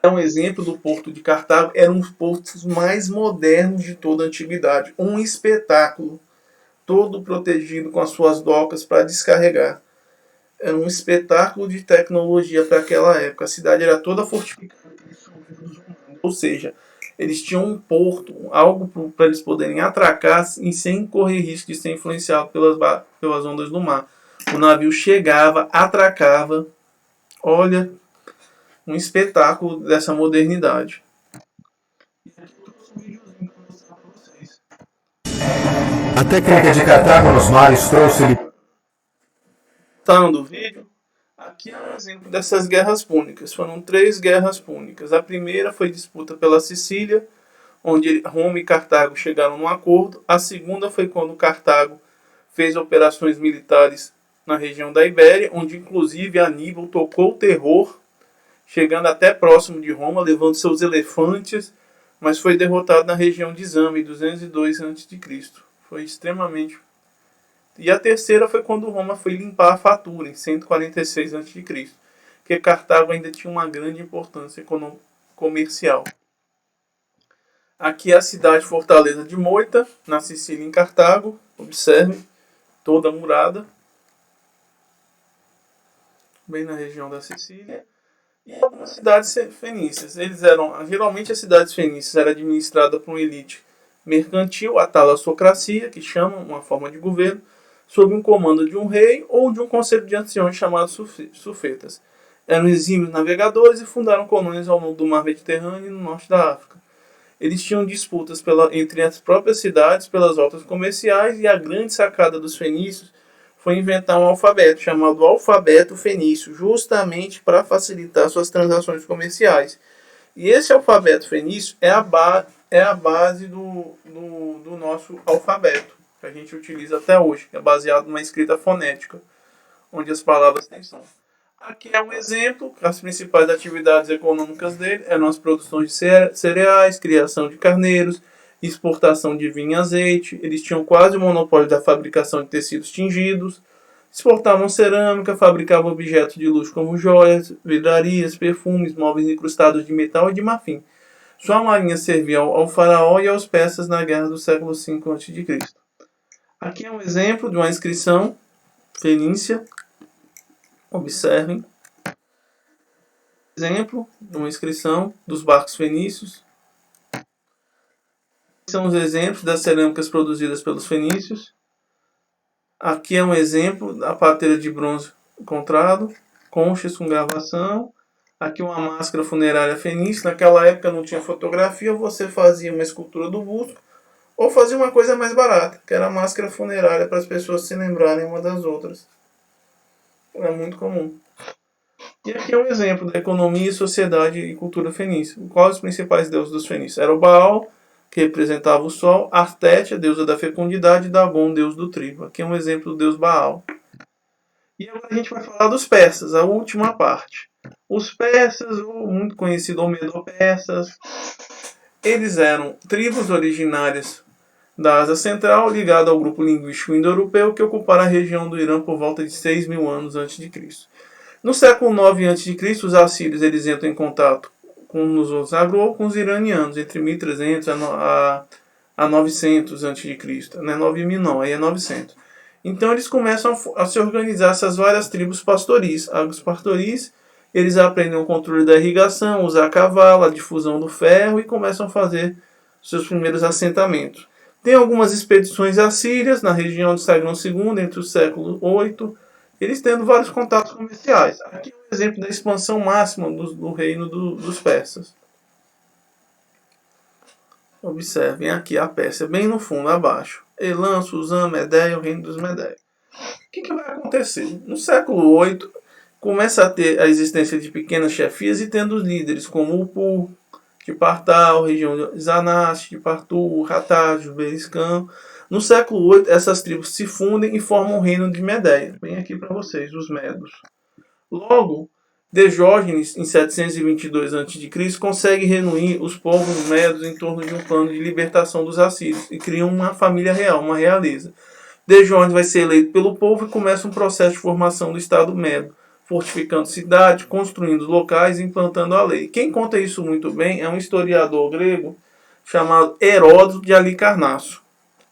É um exemplo do porto de Cartago. Era um dos portos mais modernos de toda a antiguidade. Um espetáculo. Todo protegido com as suas docas para descarregar. Era um espetáculo de tecnologia para aquela época. A cidade era toda fortificada. Ou seja, eles tinham um porto, algo para eles poderem atracar e sem correr risco de ser influenciado pelas ondas do mar. O navio chegava, atracava. Olha, um espetáculo dessa modernidade. E aqui eu trouxe um videozinho para mostrar para vocês. A técnica de Cartago nos mares trouxe-lhe. Gostando do vídeo? Aqui é um exemplo dessas guerras púnicas. Foram 3 guerras púnicas. A primeira foi disputa pela Sicília, onde Roma e Cartago chegaram num acordo. A segunda foi quando Cartago fez operações militares na região da Ibéria, onde inclusive Aníbal tocou o terror, chegando até próximo de Roma, levando seus elefantes, mas foi derrotado na região de Zama em 202 a.C. Foi extremamente... E a terceira foi quando Roma foi limpar a fatura, em 146 a.C., porque Cartago ainda tinha uma grande importância comercial. Aqui é a cidade fortaleza de Moita, na Sicília, em Cartago. Observe, toda murada, bem na região da Sicília. E algumas cidades fenícias. Geralmente as cidades fenícias eram administradas por uma elite mercantil, a talassocracia, que chama uma forma de governo, sob um comando de um rei ou de um conselho de anciões chamados sufetas. Eram exímios navegadores e fundaram colônias ao longo do mar Mediterrâneo e no norte da África. Eles tinham disputas entre as próprias cidades pelas rotas comerciais, e a grande sacada dos fenícios foi inventar um alfabeto chamado alfabeto fenício, justamente para facilitar suas transações comerciais. E esse alfabeto fenício é a base do nosso alfabeto, que a gente utiliza até hoje, que é baseado numa escrita fonética, onde as palavras têm som. Aqui é um exemplo. As principais atividades econômicas dele eram as produções de cereais, criação de carneiros, exportação de vinho e azeite. Eles tinham quase o monopólio da fabricação de tecidos tingidos. Exportavam cerâmica, fabricavam objetos de luxo como joias, vidrarias, perfumes, móveis incrustados de metal e de marfim. Sua marinha servia ao faraó e aos persas na guerra do século V a.C. Aqui é um exemplo de uma inscrição fenícia. Observem. Exemplo de uma inscrição dos barcos fenícios. São os exemplos das cerâmicas produzidas pelos fenícios. Aqui é um exemplo da parteira de bronze encontrado, conchas com gravação. Aqui uma máscara funerária fenícia. Naquela época não tinha fotografia, você fazia uma escultura do busto ou fazia uma coisa mais barata, que era a máscara funerária, para as pessoas se lembrarem uma das outras. Era muito comum. E aqui é um exemplo da economia, sociedade e cultura fenícia. Quais os principais deuses dos fenícios? Era o Baal, que representava o sol; Artete, a deusa da fecundidade; e Dagon, deus do trigo. Aqui é um exemplo do deus Baal. E agora a gente vai falar dos persas, a última parte. Os persas, ou muito conhecido como medo-persas, eles eram tribos originárias da Ásia Central, ligada ao grupo linguístico indo-europeu, que ocuparam a região do Irã por volta de 6.000 anos antes de Cristo. No século IX a.C., os assírios eles entram em contato com os agro com os iranianos, entre 1300 a 900 a.C. Não é 9.000 não, aí é 900. Então eles começam a se organizar essas várias tribos pastoris. Os pastoris, eles aprendem o controle da irrigação, usar cavalo, a difusão do ferro, e começam a fazer seus primeiros assentamentos. Tem algumas expedições assírias na região do Sagrão II, entre o século VIII, eles tendo vários contatos comerciais. Aqui é um exemplo da expansão máxima do reino dos persas. Observem aqui a Pérsia, bem no fundo, abaixo. Elam, Suzã, Medeia, o reino dos Medeios. O que vai acontecer? No século VIII, começa a ter a existência de pequenas chefias, e tendo os líderes como Upur, de Partal, região de Zanaste, de Partu, Ratá, Beriscã. No século VIII, essas tribos se fundem e formam o reino de Medeia. Vem aqui para vocês, os Medos. Logo, Diógenes, em 722 a.C., consegue reunir os povos medos em torno de um plano de libertação dos assírios e cria uma família real, uma realeza. Diógenes vai ser eleito pelo povo e começa um processo de formação do Estado Medo, fortificando cidades, construindo locais e implantando a lei. Quem conta isso muito bem é um historiador grego chamado Heródoto de Alicarnasso.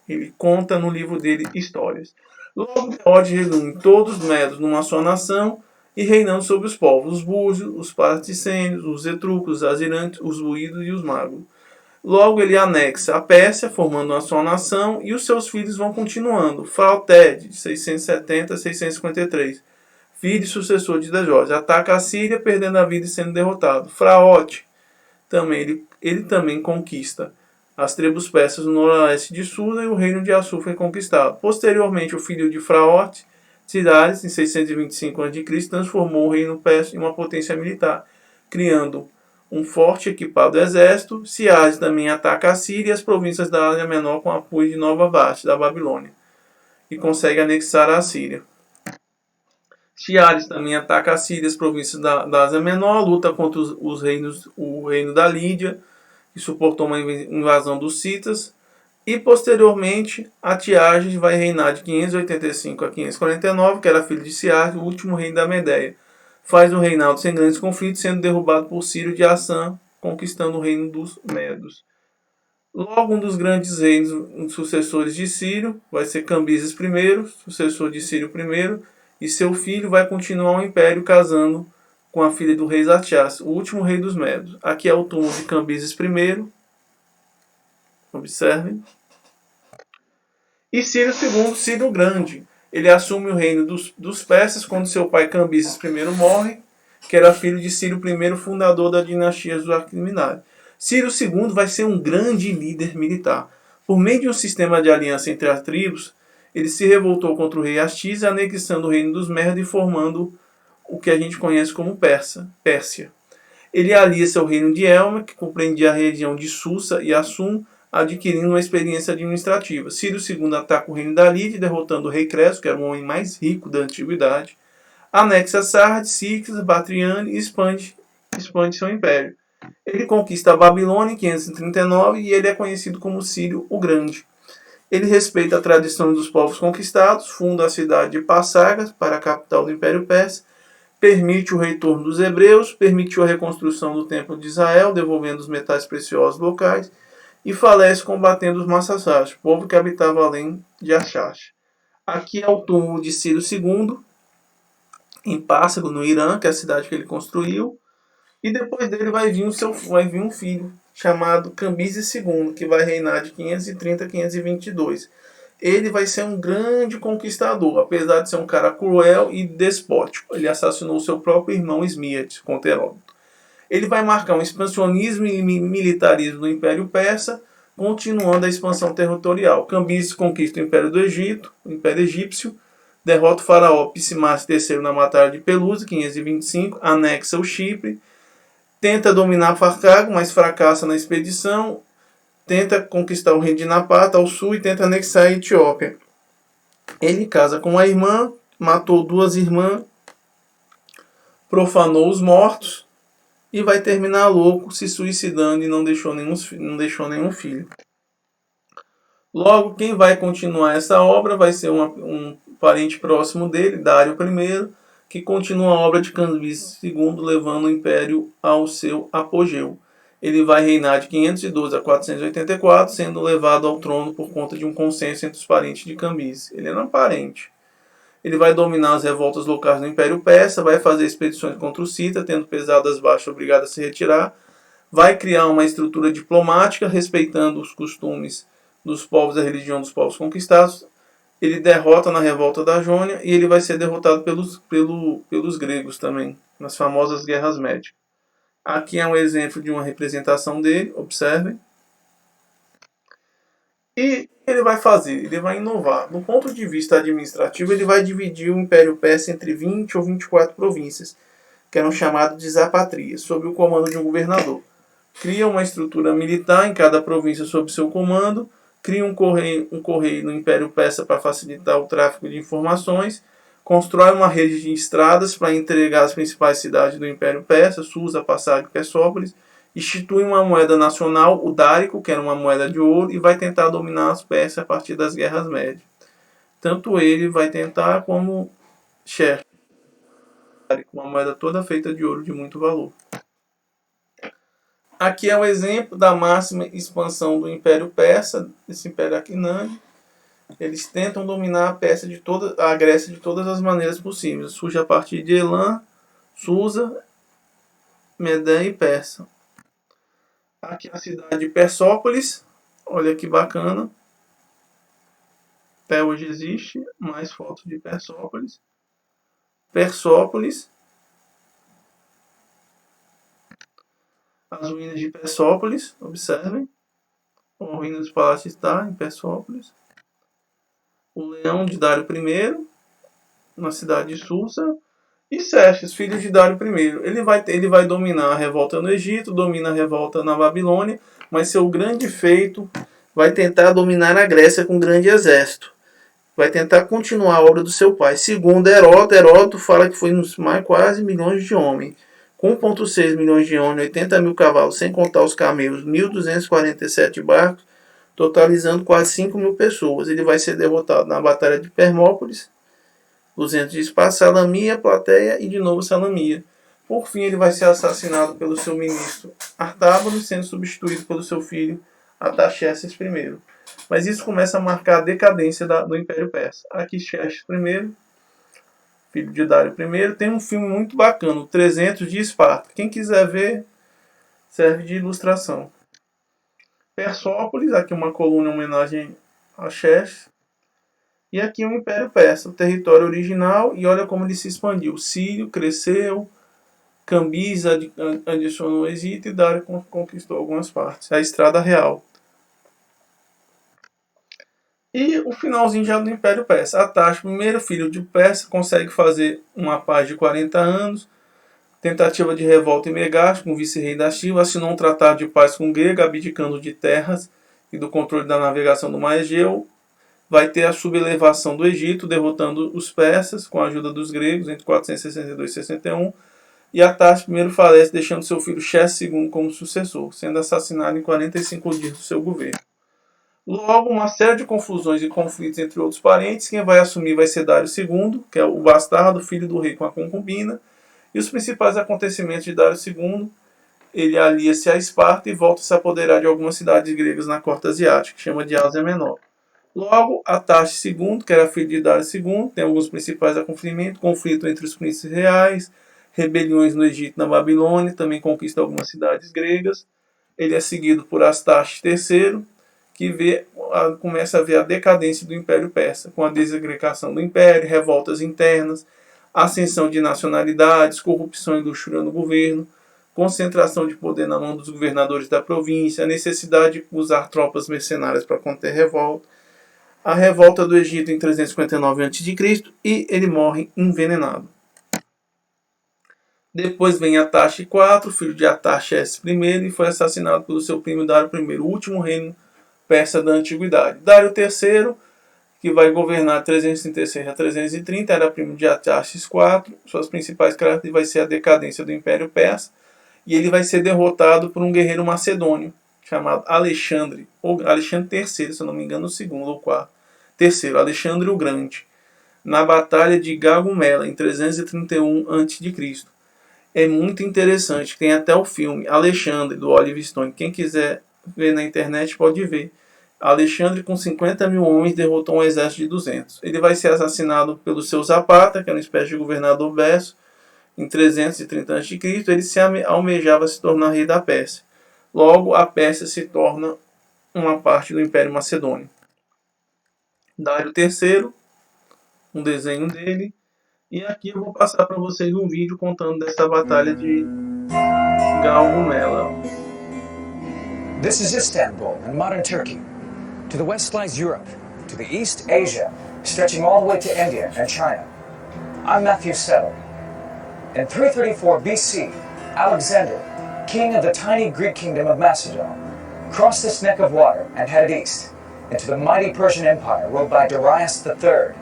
Ele conta no livro dele Histórias. Logo, Heródoto reúne todos os medos numa só nação e reinando sobre os povos, os búzios, os particênios, os etruscos, os azirantes, os buídos e os magos. Logo, ele anexa a Pérsia, formando uma só nação, e os seus filhos vão continuando. Frauté, de 670 a 653. filho e sucessor de Dejós. Ataca a Síria, perdendo a vida e sendo derrotado. Fraote, ele também conquista as tribos persas no noroeste de Susa e o reino de Assur foi conquistado. Posteriormente, o filho de Fraote, Cirares, em 625 a.C., transformou o reino persa em uma potência militar, criando um forte e equipado exército. Cirares também ataca a Síria e as províncias da Ásia Menor com apoio de Nova Varte, da Babilônia, e consegue anexar a Síria. Cirares também ataca a Síria e as províncias da Ásia Menor, luta contra o reino da Lídia, que suportou uma invasão dos citas, e posteriormente Atiages vai reinar de 585 a 549, que era filho de Ciarque, o último rei da Medeia. Faz um reinado sem grandes conflitos, sendo derrubado por Ciro de Assã, conquistando o reino dos Medos. Logo, um dos grandes reinos sucessores de Ciro vai ser Cambises I, sucessor de Ciro I, e seu filho vai continuar o império casando com a filha do rei Zatias, o último rei dos Medos. Aqui é o túmulo de Cambises I. Observem. E Ciro II, Ciro o Grande. Ele assume o reino dos persas quando seu pai Cambises I morre, que era filho de Ciro I, fundador da dinastia dos Acriminários. Ciro II vai ser um grande líder militar. Por meio de um sistema de aliança entre as tribos, ele se revoltou contra o rei Astiz, anexando o reino dos Medos e formando o que a gente conhece como Pérsia. Ele alia-se ao reino de Elma, que compreendia a região de Susa e Assum, adquirindo uma experiência administrativa. Ciro II ataca o reino da Lídia, derrotando o rei Creso, que era o homem mais rico da antiguidade, anexa Sardes, Ciclas, Batriane e expande seu império. Ele conquista a Babilônia em 539 e ele é conhecido como Ciro o Grande. Ele respeita a tradição dos povos conquistados, funda a cidade de Passagas para a capital do Império Persa, permite o retorno dos hebreus, permitiu a reconstrução do Templo de Israel, devolvendo os metais preciosos locais, e falece combatendo os Massasás, povo que habitava além de Achash. Aqui é o túmulo de Ciro II, em Pássaro, no Irã, que é a cidade que ele construiu. E depois dele vai vir um filho, chamado Cambises II, que vai reinar de 530 a 522. Ele vai ser um grande conquistador, apesar de ser um cara cruel e despótico. Ele assassinou seu próprio irmão Esmiate, contra Heródoto. Ele vai marcar um expansionismo e militarismo do Império Persa, continuando a expansão territorial. Cambises conquista o Império do Egito, o Império Egípcio, derrota o faraó Pisimace III na Batalha de Pelusa, 525, anexa o Chipre, tenta dominar Cartago, mas fracassa na expedição, tenta conquistar o reino de Napata ao sul e tenta anexar a Etiópia. Ele casa com uma irmã, matou duas irmãs, profanou os mortos e vai terminar louco, se suicidando e não deixou nenhum filho. Logo, quem vai continuar essa obra vai ser um parente próximo dele, Dário I, que continua a obra de Cambises II, levando o império ao seu apogeu. Ele vai reinar de 512 a 484, sendo levado ao trono por conta de um consenso entre os parentes de Cambises. Ele era um parente. Ele vai dominar as revoltas locais do Império Persa, vai fazer expedições contra o Cita, tendo pesadas baixas, obrigado a se retirar. Vai criar uma estrutura diplomática, respeitando os costumes dos povos e a religião dos povos conquistados. Ele derrota na revolta da Jônia e ele vai ser derrotado pelos gregos também, nas famosas Guerras Médicas. Aqui é um exemplo de uma representação dele, observem. E ele vai fazer? Ele vai inovar. Do ponto de vista administrativo, ele vai dividir o Império Persa entre 20 ou 24 províncias, que eram chamadas de zapatrias, sob o comando de um governador. Cria uma estrutura militar em cada província sob seu comando, cria um correio no Império Persa para facilitar o tráfico de informações, constrói uma rede de estradas para entregar as principais cidades do Império Persa, Susa, Passago e Persópolis, institui uma moeda nacional, o dárico, que era uma moeda de ouro, e vai tentar dominar as Persas a partir das Guerras Médias. Tanto ele vai tentar como Xerxes, uma moeda toda feita de ouro de muito valor. Aqui é o exemplo da máxima expansão do Império Persa, esse Império Aquinândio. Eles tentam dominar a Grécia de todas as maneiras possíveis. Surge a partir de Elam, Susa, Medeia e Persa. Aqui é a cidade de Persópolis. Olha que bacana. Até hoje existe mais fotos de Persópolis. Persópolis. As ruínas de Persópolis, observem. A ruína do palácio está em Persópolis. O leão de Dário I, na cidade de Susa. E Xerxes, filho de Dário I. Ele vai dominar a revolta no Egito, domina a revolta na Babilônia, mas seu grande feito vai tentar dominar a Grécia com um grande exército. Vai tentar continuar a obra do seu pai. Segundo Heródoto fala que foi mais quase milhões de homens. Com 1,6 milhões de homens, 80 mil cavalos, sem contar os camelos, 1.247 barcos, totalizando quase 5 mil pessoas. Ele vai ser derrotado na Batalha de Termópolis, 200 de Esparta, Salamia, Plateia e de novo Salamia. Por fim, ele vai ser assassinado pelo seu ministro Artábano, sendo substituído pelo seu filho Artaxerxes I. Mas isso começa a marcar a decadência do Império Persa. Aqui Xerxes I, filho de Dário I, tem um filme muito bacana, o 300 de Esparta. Quem quiser ver, serve de ilustração. Persópolis, aqui uma coluna em homenagem a Xerxes. E aqui o Império Persa, o território original, e olha como ele se expandiu. Sírio cresceu, Cambises adicionou o Egito e Dário conquistou algumas partes. A Estrada Real. E o finalzinho já do Império Persa. Artaxo, primeiro filho de Persa, consegue fazer uma paz de 40 anos. Tentativa de revolta em Megaste, com o vice-rei da China, assinou um tratado de paz com o grego, abdicando de terras e do controle da navegação do Mar Egeu. Vai ter a sublevação do Egito, derrotando os persas com a ajuda dos gregos entre 462 e 61. E Artaxo I falece, deixando seu filho Xerxes II como sucessor, sendo assassinado em 45 dias do seu governo. Logo, uma série de confusões e conflitos entre outros parentes. Quem vai assumir vai ser Dário II, que é o bastardo, filho do rei com a concubina. E os principais acontecimentos de Dário II, ele alia-se a Esparta e volta a se apoderar de algumas cidades gregas na costa asiática, que chama de Ásia Menor. Logo, Artaxerxes II, que era filho de Dário II, tem alguns principais acontecimentos: conflito entre os príncipes reais, rebeliões no Egito e na Babilônia, também conquista algumas cidades gregas. Ele é seguido por Astaxerxes III, que começa a ver a decadência do Império Persa, com a desagregação do Império, revoltas internas, ascensão de nacionalidades, corrupção e luxúria no governo, concentração de poder na mão dos governadores da província, a necessidade de usar tropas mercenárias para conter revolta, a revolta do Egito em 359 a.C. e ele morre envenenado. Depois vem Artaxerxes IV, filho de Artaxerxes I, e foi assassinado pelo seu primo Dário I, o último reino persa da antiguidade. Dário III, que vai governar 336 a 330, era primo de Artaxerxes IV. Suas principais características vai ser a decadência do Império Persa, e ele vai ser derrotado por um guerreiro macedônio chamado Alexandre, ou Alexandre III, se eu não me engano, o segundo ou quarto. Terceiro, Alexandre o Grande, na Batalha de Gaugamela, em 331 a.C. É muito interessante, tem até o filme Alexandre, do Oliver Stone. Quem quiser ver na internet pode ver. Alexandre, com 50 mil homens, derrotou um exército de 200. Ele vai ser assassinado pelo seu Zapata, que era uma espécie de governador berço, em 330 a.C. Ele se almejava se tornar rei da Pérsia. Logo, a Pérsia se torna uma parte do Império Macedônio. Dário III, um desenho dele. E aqui eu vou passar para vocês um vídeo contando dessa batalha de Gaugamela. This is Istanbul in modern Turkey. To the west lies Europe. To the east, Asia, stretching all the way to India and China. I'm Matthew Settle. In 334 BC, Alexander, king of the tiny Greek kingdom of Macedon, crossed this neck of water and headed east into the mighty Persian Empire ruled by Darius III.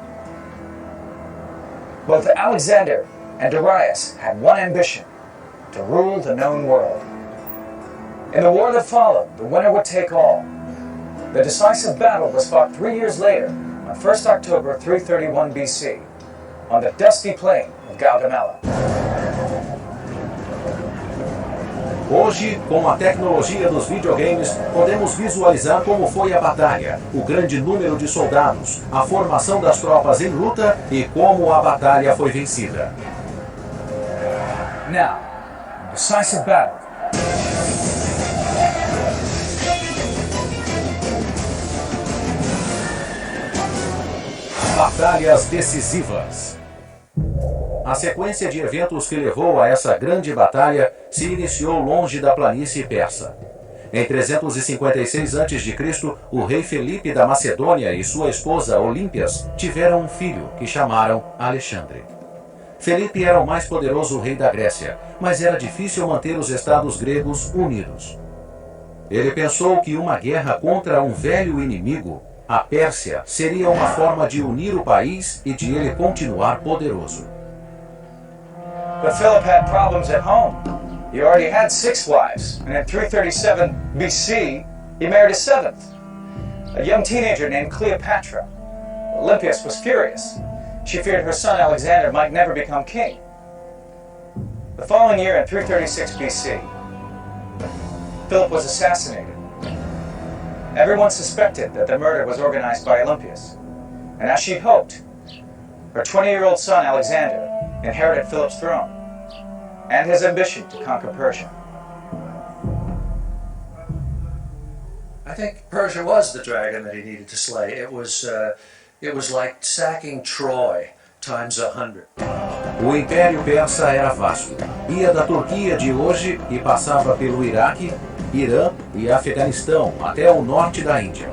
Both Alexander and Darius had one ambition: to rule the known world. In the war that followed, the winner would take all. The decisive battle was fought 3 years later, on 1st October 331 BC, on the dusty plain of Gaugamela. Hoje, com a tecnologia dos videogames, podemos visualizar como foi a batalha, o grande número de soldados, a formação das tropas em luta e como a batalha foi vencida. Now, decisive battle. Batalhas decisivas. A sequência de eventos que levou a essa grande batalha se iniciou longe da planície persa. Em 356 a.C., o rei Felipe da Macedônia e sua esposa Olímpias tiveram um filho que chamaram Alexandre. Felipe era o mais poderoso rei da Grécia, mas era difícil manter os estados gregos unidos. Ele pensou que uma guerra contra um velho inimigo, a Pérsia, seria uma forma de unir o país e de ele continuar poderoso. But Philip had problems at home. He already had 6 wives, and in 337 BC, he married a 7th, a young teenager named Cleopatra. Olympias was furious. She feared her son Alexander might never become king. The following year, in 336 BC, Philip was assassinated. Everyone suspected that the murder was organized by Olympias, and as she'd hoped, her 20-year-old son Alexander inherited Philip's throne and his ambition to conquer Persia. I think Persia was the dragon that he needed to slay. It was like sacking Troy times 100. O Império Persa era vasto. Ia da Turquia de hoje e passava pelo Iraque, Irã e Afeganistão até o norte da Índia.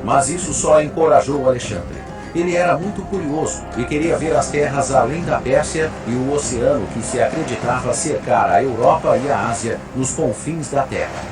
Mas isso só encorajou Alexandre. Ele era muito curioso e queria ver as terras além da Pérsia e o oceano que se acreditava cercar a Europa e a Ásia nos confins da terra.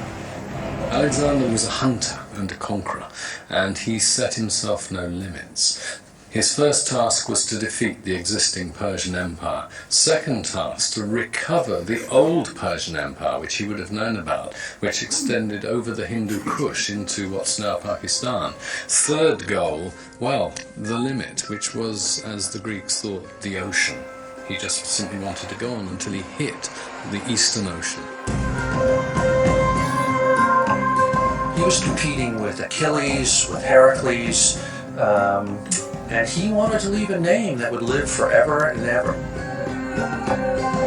Alexander was a hunter and a conqueror, and he set himself no limits. His first task was to defeat the existing Persian Empire. Second task, to recover the old Persian Empire, which he would have known about, which extended over the Hindu Kush into what's now Pakistan. Third goal, well, the limit, which was, as the Greeks thought, the ocean. He just simply wanted to go on until he hit the Eastern Ocean. He was competing with Achilles, with Heracles, and he wanted to leave a name that would live forever and ever.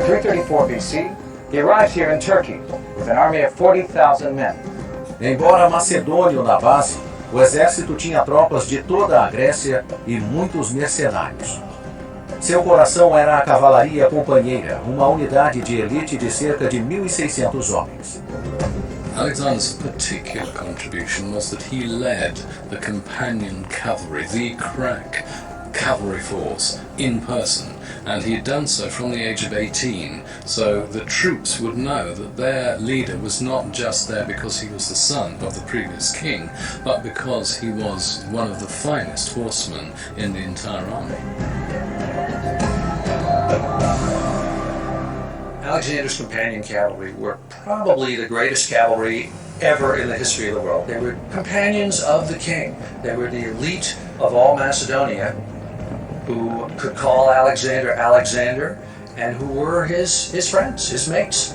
334 BC, he arrived here in Turkey with an army of 40,000 men. Embora macedônio na base, o exército tinha tropas de toda a Grécia e muitos mercenários. Seu coração era a cavalaria companheira, uma unidade de elite de cerca de 1.600 homens. Alexander's particular contribution was that he led the companion cavalry, the crack cavalry force, in person, and he had done so from the age of 18, so the troops would know that their leader was not just there because he was the son of the previous king, but because he was one of the finest horsemen in the entire army. Alexander's companion cavalry were probably the greatest cavalry ever in the history of the world. They were companions of the king. They were the elite of all Macedonia who could call Alexander Alexander and who were his friends, his mates.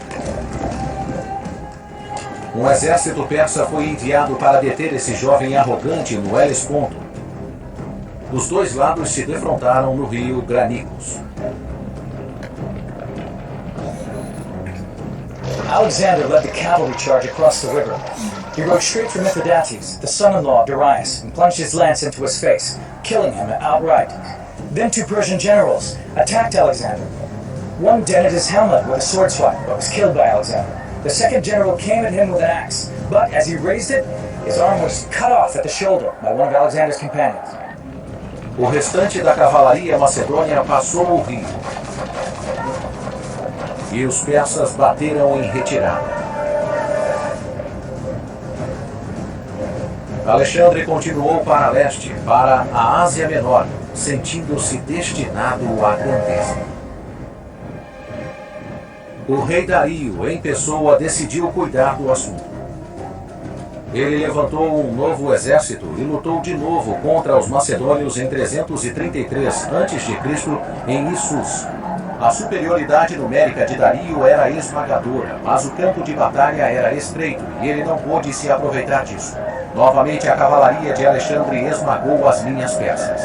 Um exército persa foi enviado para deter esse jovem arrogante no Hellesponto. Os dois lados se defrontaram no rio Granicus. Alexander led the cavalry charge across the river. He rode straight for Mithridates, the son-in-law of Darius, and plunged his lance into his face, killing him outright. Then 2 Persian generals attacked Alexander. One dented his helmet with a sword swipe, but was killed by Alexander. The second general came at him with an axe, but as he raised it, his arm was cut off at the shoulder by one of Alexander's companions. O restante da cavalaria macedônia passou o rio. E os persas bateram em retirada. Alexandre continuou para leste, para a Ásia Menor, sentindo-se destinado à grandeza. O rei Dario, em pessoa, decidiu cuidar do assunto. Ele levantou um novo exército e lutou de novo contra os macedônios em 333 a.C. em Issus. A superioridade numérica de Dario era esmagadora, mas o campo de batalha era estreito e ele não pôde se aproveitar disso. Novamente a cavalaria de Alexandre esmagou as linhas persas.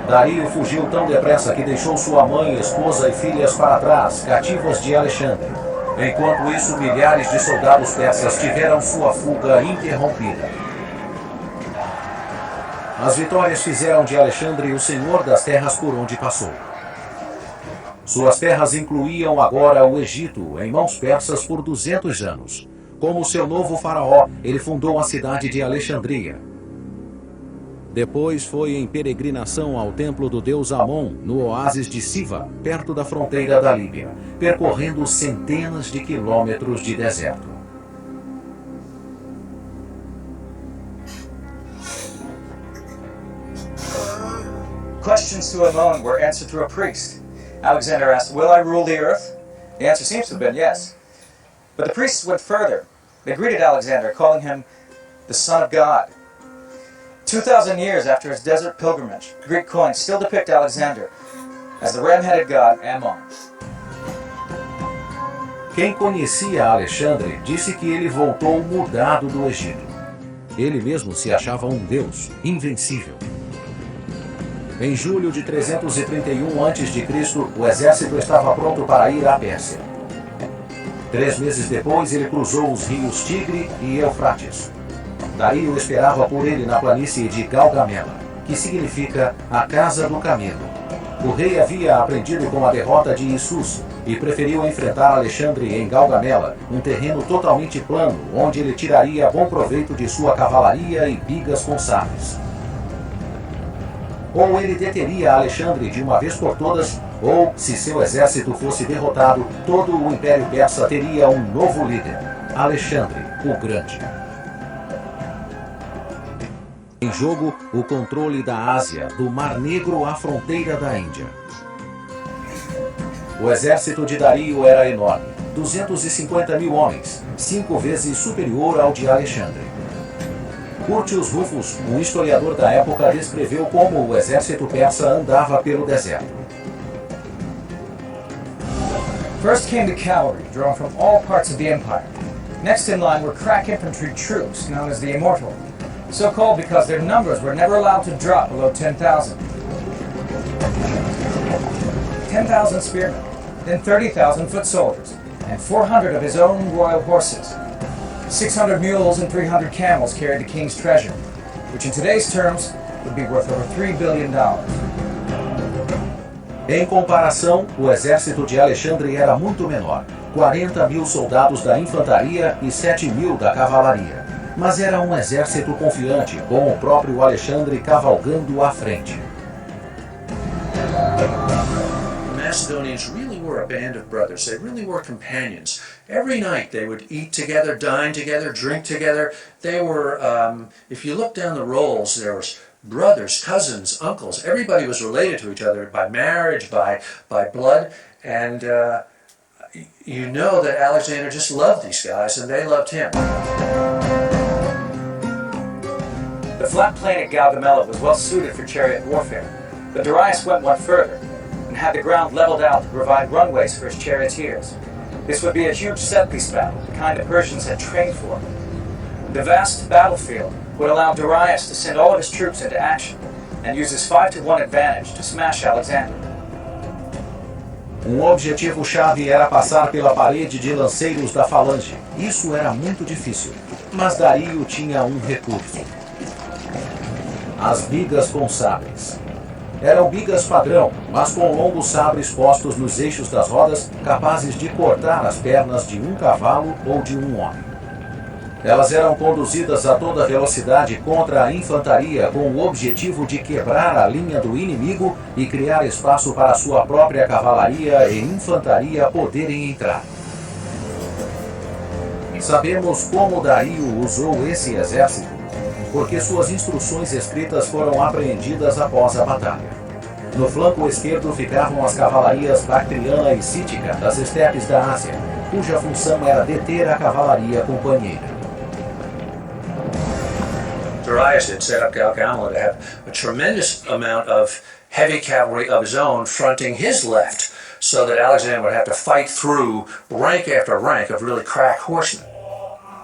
Dario fugiu tão depressa que deixou sua mãe, esposa e filhas para trás, cativas de Alexandre. Enquanto isso, milhares de soldados persas tiveram sua fuga interrompida. As vitórias fizeram de Alexandre o senhor das terras por onde passou. Suas terras incluíam agora o Egito, em mãos persas por 200 anos. Como seu novo faraó, ele fundou a cidade de Alexandria. Depois foi em peregrinação ao templo do deus Amon, no oásis de Siva, perto da fronteira da Líbia, percorrendo centenas de quilômetros de deserto. Questions to Amon were answered through a priest. Alexander asked, "Will I rule the earth?" The answer seems to have been yes. But the priests went further. They greeted Alexander, calling him the Son of God. 2,000 years after his desert pilgrimage, Greek coins still depict Alexander as the ram-headed god Ammon. Quem conhecia Alexandre disse que ele voltou mudado do Egito. Ele mesmo se achava um deus, invencível. Em julho de 331 a.C., o exército estava pronto para ir à Pérsia. 3 meses depois, ele cruzou os rios Tigre e Eufrates. Dario esperava por ele na planície de Galgamela, que significa a Casa do Camelo. O rei havia aprendido com a derrota de Issus e preferiu enfrentar Alexandre em Galgamela, um terreno totalmente plano, onde ele tiraria bom proveito de sua cavalaria e bigas com sabres. Ou ele deteria Alexandre de uma vez por todas, ou, se seu exército fosse derrotado, todo o Império Persa teria um novo líder, Alexandre o Grande. Em jogo, o controle da Ásia, do Mar Negro à fronteira da Índia. O exército de Dario era enorme, 250 mil homens, 5 vezes superior ao de Alexandre. Curtius Rufus, um historiador da época, descreveu como o exército persa andava pelo deserto. First came the cavalry, drawn from all parts of the empire. Next in line were crack infantry troops, known as the Immortal, so called because their numbers were never allowed to drop below 10,000. 10,000 spearmen, then 30,000 foot soldiers, and 400 of his own royal horses. 600 mules and 300 camels carried the king's treasure, which in today's terms would be worth over $3 billion. Em comparação, o exército de Alexandre era muito menor, 40 mil soldados da infantaria e 7 mil da cavalaria. Mas era um exército confiante, com o próprio Alexandre cavalgando à frente. Macedonians really were a band of brothers. They really were companions. Every night they would eat together, dine together, drink together. They were, if you look down the rolls, there was brothers, cousins, uncles. Everybody was related to each other by marriage, by blood. And you know that Alexander just loved these guys and they loved him. The flat plain at Gaugamela was well suited for chariot warfare, but Darius went one further and had the ground leveled out to provide runways for his charioteers. This would be a huge set-piece battle, the kind the Persians had trained for. The vast battlefield would allow Darius to send all of his troops into action and use his 5-to-1 advantage to smash Alexander. Um objetivo-chave era passar pela parede de lanceiros da falange. Isso era muito difícil, mas Dario tinha um recurso. As bigas com sabres. Eram bigas padrão, mas com longos sabres postos nos eixos das rodas, capazes de cortar as pernas de um cavalo ou de um homem. Elas eram conduzidas a toda velocidade contra a infantaria com o objetivo de quebrar a linha do inimigo e criar espaço para sua própria cavalaria e infantaria poderem entrar. Sabemos como Dario usou esse exército, porque suas instruções escritas foram apreendidas após a batalha. No flanco esquerdo ficavam as cavalarias bactriana e cítica das estepes da Ásia, cuja função era deter a cavalaria companheira. Darius had set up Galgamela to have a tremendous amount of heavy cavalry of his own fronting his left, so that Alexander would have to fight through rank after rank of really crack horsemen.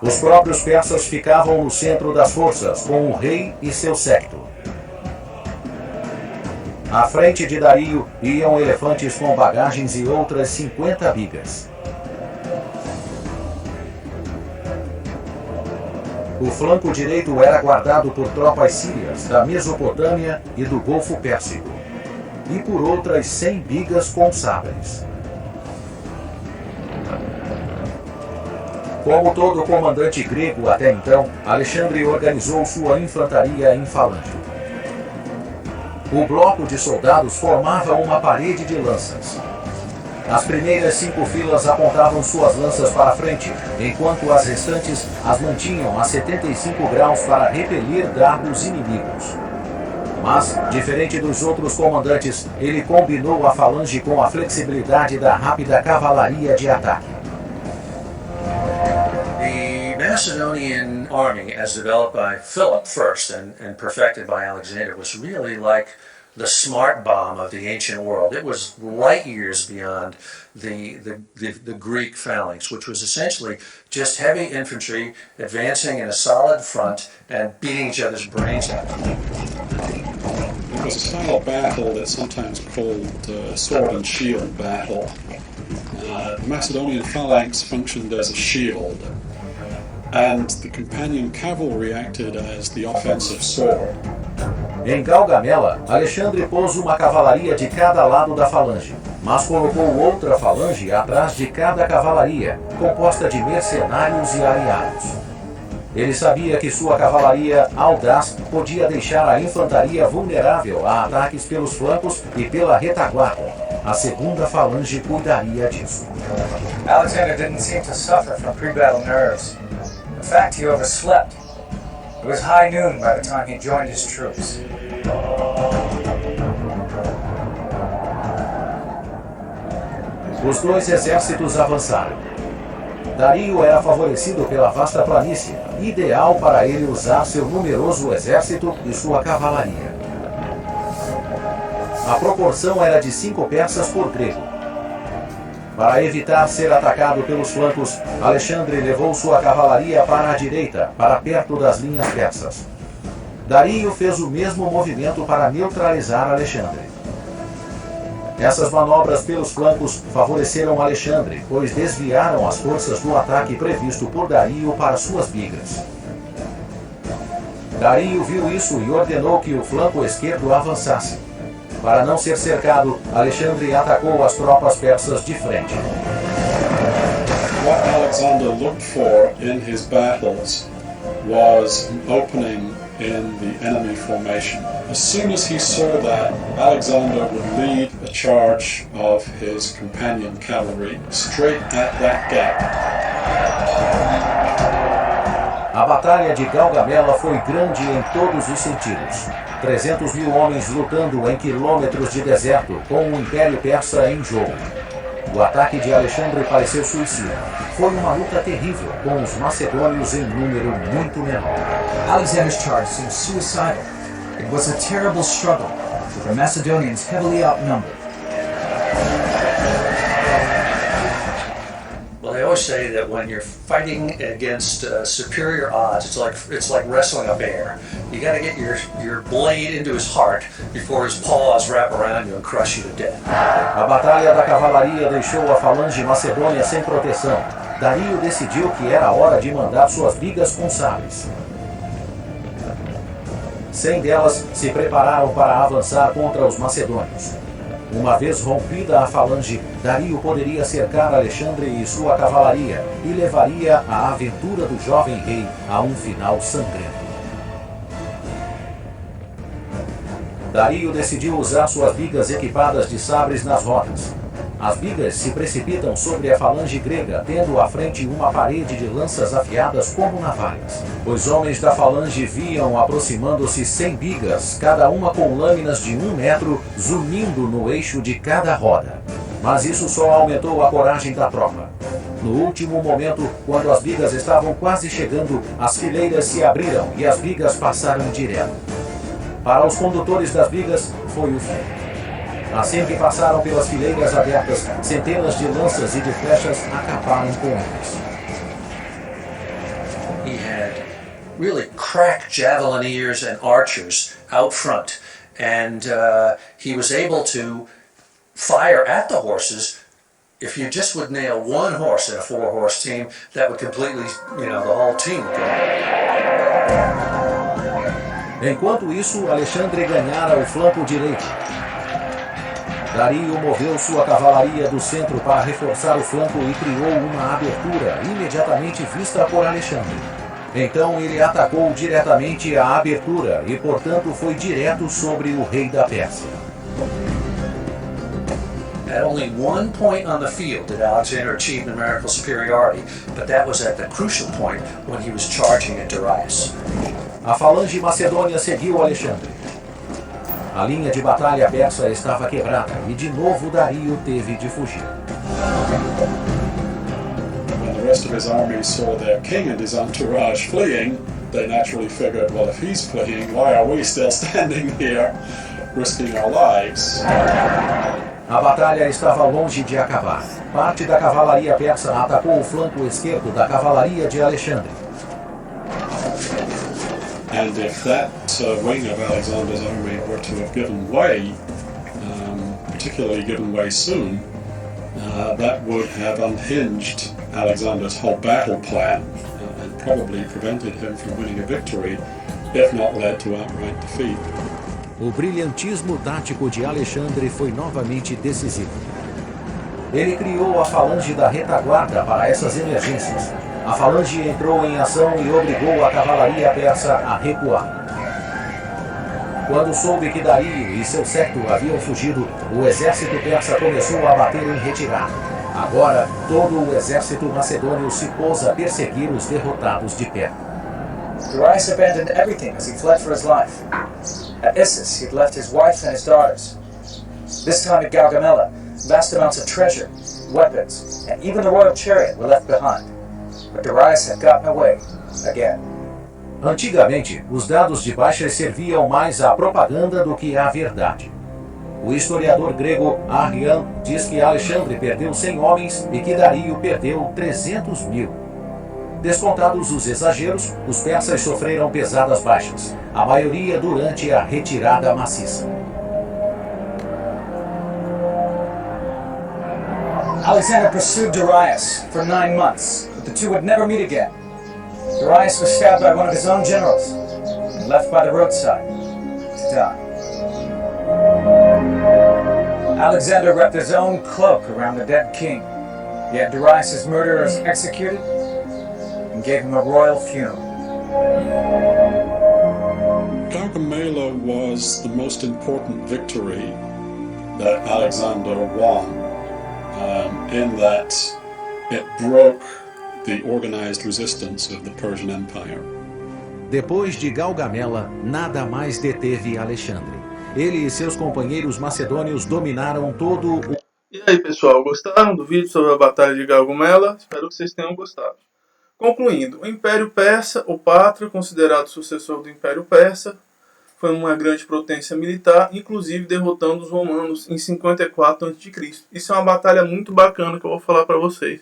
Os próprios persas ficavam no centro das forças, com o rei e seu séquito. À frente de Dario iam elefantes com bagagens e outras 50 bigas. O flanco direito era guardado por tropas sírias da Mesopotâmia e do Golfo Pérsico. e por outras 100 bigas com sabres. Como todo comandante grego até então, Alexandre organizou sua infantaria em falange. O bloco de soldados formava uma parede de lanças. As primeiras 5 filas apontavam suas lanças para frente, enquanto as restantes as mantinham a 75 graus para repelir dardos inimigos. Mas, diferente dos outros comandantes, ele combinou a falange com a flexibilidade da rápida cavalaria de ataque. The Macedonian army, as developed by Philip first and perfected by Alexander, was really like the smart bomb of the ancient world. It was light years beyond the Greek phalanx, which was essentially just heavy infantry advancing in a solid front and beating each other's brains out. It was a style of battle that's sometimes called sword and shield battle. The Macedonian phalanx functioned as a shield, and the companion cavalry acted as the offensive sword. Em Gaugamela, Alexandre pôs uma cavalaria de cada lado da falange, mas colocou outra falange atrás de cada cavalaria, composta de mercenários e aliados. Ele sabia que sua cavalaria audaz podia deixar a infantaria vulnerável a ataques pelos flancos e pela retaguarda. A segunda falange cuidaria disso. Alexander didn't seem to suffer from pre-battle nerves. In fact, he overslept. It was high noon by the time he joined his troops. Os dois exércitos avançaram. Dario era favorecido pela vasta planície, ideal para ele usar seu numeroso exército e sua cavalaria. A proporção era de 5 persas por grego. Para evitar ser atacado pelos flancos, Alexandre levou sua cavalaria para a direita, para perto das linhas persas. Dario fez o mesmo movimento para neutralizar Alexandre. Essas manobras pelos flancos favoreceram Alexandre, pois desviaram as forças do ataque previsto por Dario para suas bigas. Dario viu isso e ordenou que o flanco esquerdo avançasse. Para não ser cercado, Alexandre atacou as tropas persas de frente. What Alexander looked for in his battles was an opening in the enemy formation. As soon as he saw that, Alexander would lead a charge of his companion cavalry straight at that gap. A batalha de Gaugamela foi grande em todos os sentidos. 300 mil homens lutando em quilômetros de deserto, com o Império Persa em jogo. O ataque de Alexandre pareceu suicida. Foi uma luta terrível, com os macedônios em número muito menor. Alexander's charge seemed suicidal. It was a terrible struggle, with the Macedonians heavily outnumbered. Well, they always say that when you're fighting against superior odds, it's like wrestling a bear. You got to get your blade into his heart before his paws wrap around you and crush you to death. A batalha da cavalaria deixou a falange macedônia sem proteção. Dario decidiu que era hora de mandar suas bigas com sabres. 100 delas se prepararam para avançar contra os macedônios. Uma vez rompida a falange, Dario poderia cercar Alexandre e sua cavalaria e levaria a aventura do jovem rei a um final sangrento. Dario decidiu usar suas bigas equipadas de sabres nas rodas. As bigas se precipitam sobre a falange grega, tendo à frente uma parede de lanças afiadas como navalhas. Os homens da falange viam aproximando-se 100 bigas, cada uma com lâminas de 1 metro, zunindo no eixo de cada roda. Mas isso só aumentou a coragem da tropa. No último momento, quando as bigas estavam quase chegando, as fileiras se abriram e as bigas passaram direto. Para os condutores das bigas, foi o fim. Assim que passaram pelas fileiras abertas, centenas de lanças e de flechas acabaram com eles. He had really crack javelineers and archers out front, and he was able to fire at the horses. If you just would nail one horse in a 4-horse team, that would completely, the whole team would go. Enquanto isso, Alexandre ganhara o flanco direito. Dario moveu sua cavalaria do centro para reforçar o flanco e criou uma abertura imediatamente vista por Alexandre. Então ele atacou diretamente a abertura e, portanto, foi direto sobre o rei da Pérsia. At only one point on the field did Alexander achieve numerical superiority, but that was at the crucial point when he was charging at Darius. A falange macedônia seguiu Alexandre. A linha de batalha persa estava quebrada e de novo Dario teve de fugir. When the rest of his army saw their king and his entourage fleeing, they naturally figured, well, if he's fleeing, why are we still standing here, risking our lives? A batalha estava longe de acabar. Parte da cavalaria persa atacou o flanco esquerdo da cavalaria de Alexandre. And if that wing of Alexander's army were to have given way, particularly given way soon, that would have unhinged Alexander's whole battle plan and probably prevented him from winning a victory, if not led to outright defeat. O brilhantismo tático de Alexandre foi novamente decisivo. Ele criou a falange da retaguarda para essas emergências. A falange entrou em ação e obrigou a cavalaria persa a recuar. Quando soube que Dario e seu séquito haviam fugido, o exército persa começou a bater em retirada. Agora, todo o exército macedônio se pôs a perseguir os derrotados de perto. Darius abandoned everything as he fled for his life. At Issus, he had left his wife and his daughters. This time at Gaugamela, vast amounts of treasure, weapons, and even the royal chariot were left behind. But Darius had gotten away again. Antigamente, os dados de baixas serviam mais à propaganda do que à verdade. O historiador grego Arrian diz que Alexandre perdeu 100 homens e que Dario perdeu 300 mil. Descontados os exageros, os persas sofreram pesadas baixas, a maioria durante a retirada maciça. Alexander pursued Darius for 9 months, but the two would never meet again. Darius was stabbed by one of his own generals and left by the roadside to die. Alexander wrapped his own cloak around the dead king, yet Darius' murderers executed and gave him a royal funeral. Gaugamela was the most important victory that Alexander won, in that it broke the organized resistance of the Persian Empire. Depois de Gaugamela, nada mais deteve Alexandre. Ele e seus companheiros macedônios dominaram todo o... E aí, pessoal, gostaram do vídeo sobre a Batalha de Gaugamela? Espero que vocês tenham gostado. Concluindo, o Império Persa, ou Pátria, considerado sucessor do Império Persa, foi uma grande potência militar, inclusive derrotando os romanos em 54 a.C. Isso é uma batalha muito bacana que eu vou falar para vocês.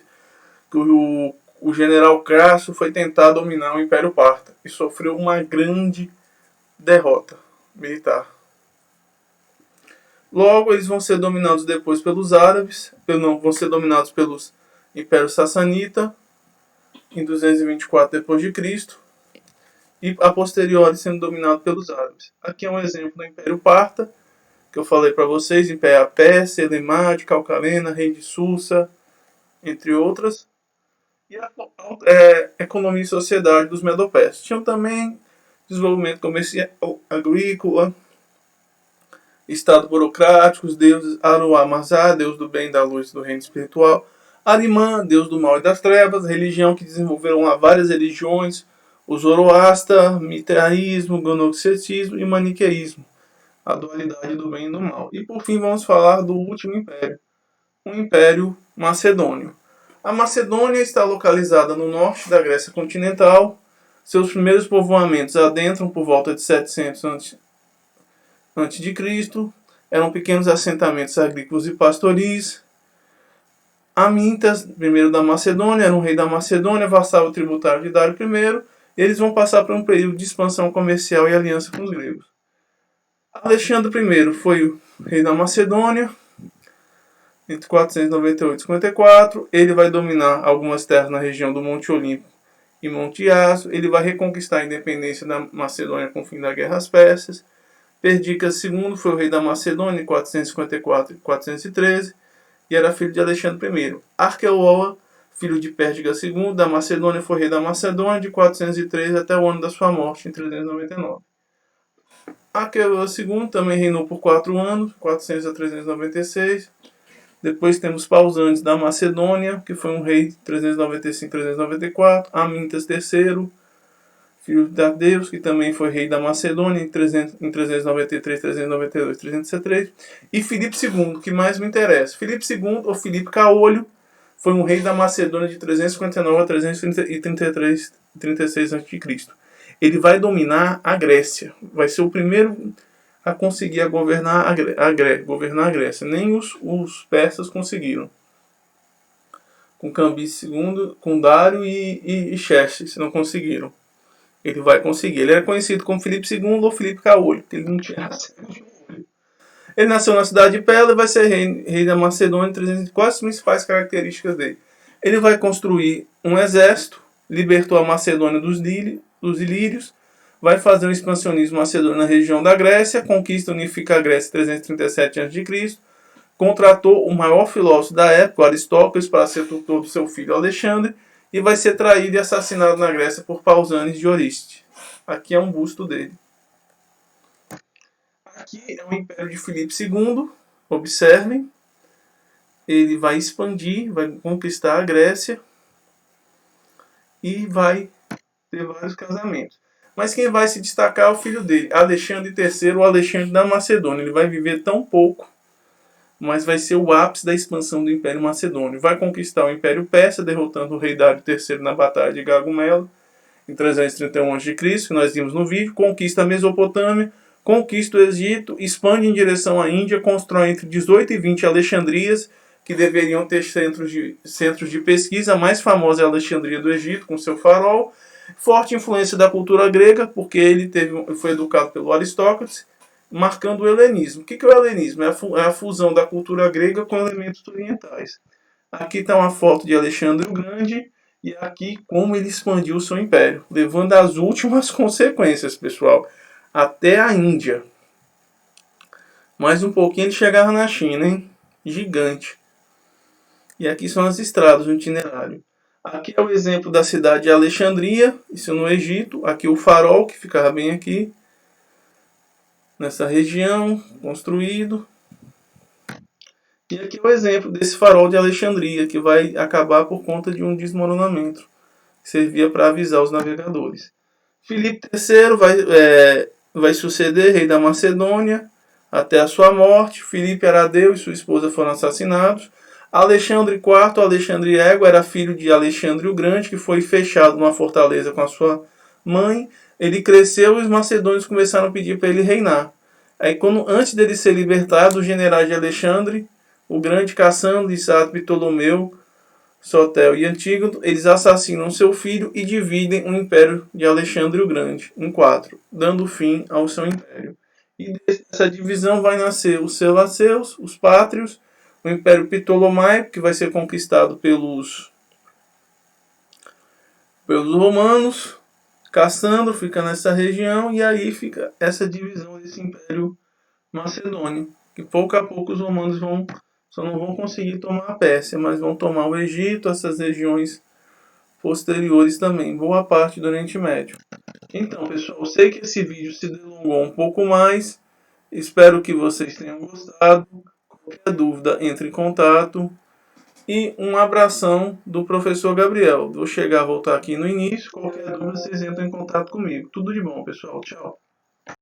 Que o general Crasso foi tentar dominar o Império Parta e sofreu uma grande derrota militar. Logo, eles vão ser dominados depois pelos árabes, vão ser dominados pelos Império Sassanita, em 224 d.C., e a posteriori sendo dominado pelos árabes. Aqui é um exemplo do Império Parta, que eu falei para vocês, Império Pérsia, Elamade, Calcalena, Rei de Susa, entre outras. E a economia e sociedade dos Medo-Persas. Tinham também desenvolvimento comercial, agrícola, estado burocrático, os deuses Aruá-Mazá, deus do bem, da luz e do reino espiritual, Arimã, deus do mal e das trevas, religião que desenvolveram lá várias religiões, o Zoroasta, Mitraísmo, Gnosticismo e Maniqueísmo, a dualidade do bem e do mal. E por fim vamos falar do último império, o Império Macedônio. A Macedônia está localizada no norte da Grécia continental. Seus primeiros povoamentos adentram por volta de 700 a.C. Eram pequenos assentamentos agrícolas e pastoris. Amintas, primeiro da Macedônia, era um rei da Macedônia, vassalo tributário de Dário I. Eles vão passar por um período de expansão comercial e aliança com os gregos. Alexandre I foi o rei da Macedônia, entre 498 e 54. Ele vai dominar algumas terras na região do Monte Olimpo e Monte Iaso. Ele vai reconquistar a independência da Macedônia com o fim da Guerra às Persas. Perdicas II foi o rei da Macedônia em 454 e 413 e era filho de Alexandre I. Arqueloa, filho de Pérdigas II da Macedônia, foi rei da Macedônia de 413 até o ano da sua morte, em 399. Arqueloa II também reinou por 4 anos, 400 a 396. Depois temos Pausanias da Macedônia, que foi um rei 395-394. Amintas III, filho de Tadeus, que também foi rei da Macedônia em 393, 392, 303. E Filipe II, que mais me interessa. Filipe II, ou Filipe Caolho, foi um rei da Macedônia de 359 a 333, 36 a.C. Ele vai dominar a Grécia. Vai ser o primeiro a conseguir governar a Grécia. Nem os persas conseguiram. Com Cambises II, com Dário e Xerxes não conseguiram. Ele vai conseguir. Ele era conhecido como Filipe II ou Filipe Caolho, porque ele não tinha raça. Ele nasceu na cidade de Pela e vai ser rei da Macedônia. Quais as principais características dele? Ele vai construir um exército, libertou a Macedônia dos ilírios, vai fazer um expansionismo macedônio na região da Grécia, conquista e unifica a Grécia em 337 a.C., contratou o maior filósofo da época, Aristóteles, para ser tutor do seu filho Alexandre, e vai ser traído e assassinado na Grécia por Pausanias de Oriste. Aqui é um busto dele. Aqui é o Império de Filipe II, observem. Ele vai expandir, vai conquistar a Grécia e vai ter vários casamentos. Mas quem vai se destacar é o filho dele, Alexandre III, o Alexandre da Macedônia. Ele vai viver tão pouco, mas vai ser o ápice da expansão do Império Macedônio. Vai conquistar o Império Persa, derrotando o rei Dário III na Batalha de Gagomelo, em 331 a.C., que nós vimos no vídeo. Conquista a Mesopotâmia, conquista o Egito, expande em direção à Índia, constrói entre 18 e 20 Alexandrias, que deveriam ter centros de pesquisa. A mais famosa é a Alexandria do Egito, com seu farol. Forte influência da cultura grega, porque ele foi educado pelo Aristóteles, marcando o helenismo. O que é o helenismo? É a fusão da cultura grega com elementos orientais. Aqui está uma foto de Alexandre o Grande, e aqui como ele expandiu o seu império, levando às últimas consequências, pessoal, até a Índia. Mais um pouquinho ele chegava na China, hein? Gigante. E aqui são as estradas, o itinerário. Aqui é o exemplo da cidade de Alexandria, isso no Egito. Aqui o farol, que ficava bem aqui, nessa região, construído. E aqui é o exemplo desse farol de Alexandria, que vai acabar por conta de um desmoronamento, que servia para avisar os navegadores. Filipe III vai suceder, rei da Macedônia, até a sua morte. Filipe Aradeu e sua esposa foram assassinados. Alexandre IV, Alexandre Ego, era filho de Alexandre o Grande, que foi fechado numa fortaleza com a sua mãe. Ele cresceu e os macedônios começaram a pedir para ele reinar. Aí, antes dele ser libertado, os generais de Alexandre o Grande, Cassandro, Isato, Ptolomeu, Sotel e Antígono, eles assassinam seu filho e dividem o império de Alexandre o Grande em 4, dando fim ao seu império. E dessa divisão vai nascer os Selaceus, os Pátrios, o Império Ptolomaico, que vai ser conquistado pelos romanos. Cassandro fica nessa região, e aí fica essa divisão desse Império Macedônio, que pouco a pouco os romanos só não vão conseguir tomar a Pérsia, mas vão tomar o Egito, essas regiões posteriores também, boa parte do Oriente Médio. Então, pessoal, eu sei que esse vídeo se delongou um pouco mais, espero que vocês tenham gostado. Qualquer dúvida, entre em contato. E um abração do professor Gabriel. Vou voltar aqui no início. Qualquer dúvida, vocês entram em contato comigo. Tudo de bom, pessoal. Tchau.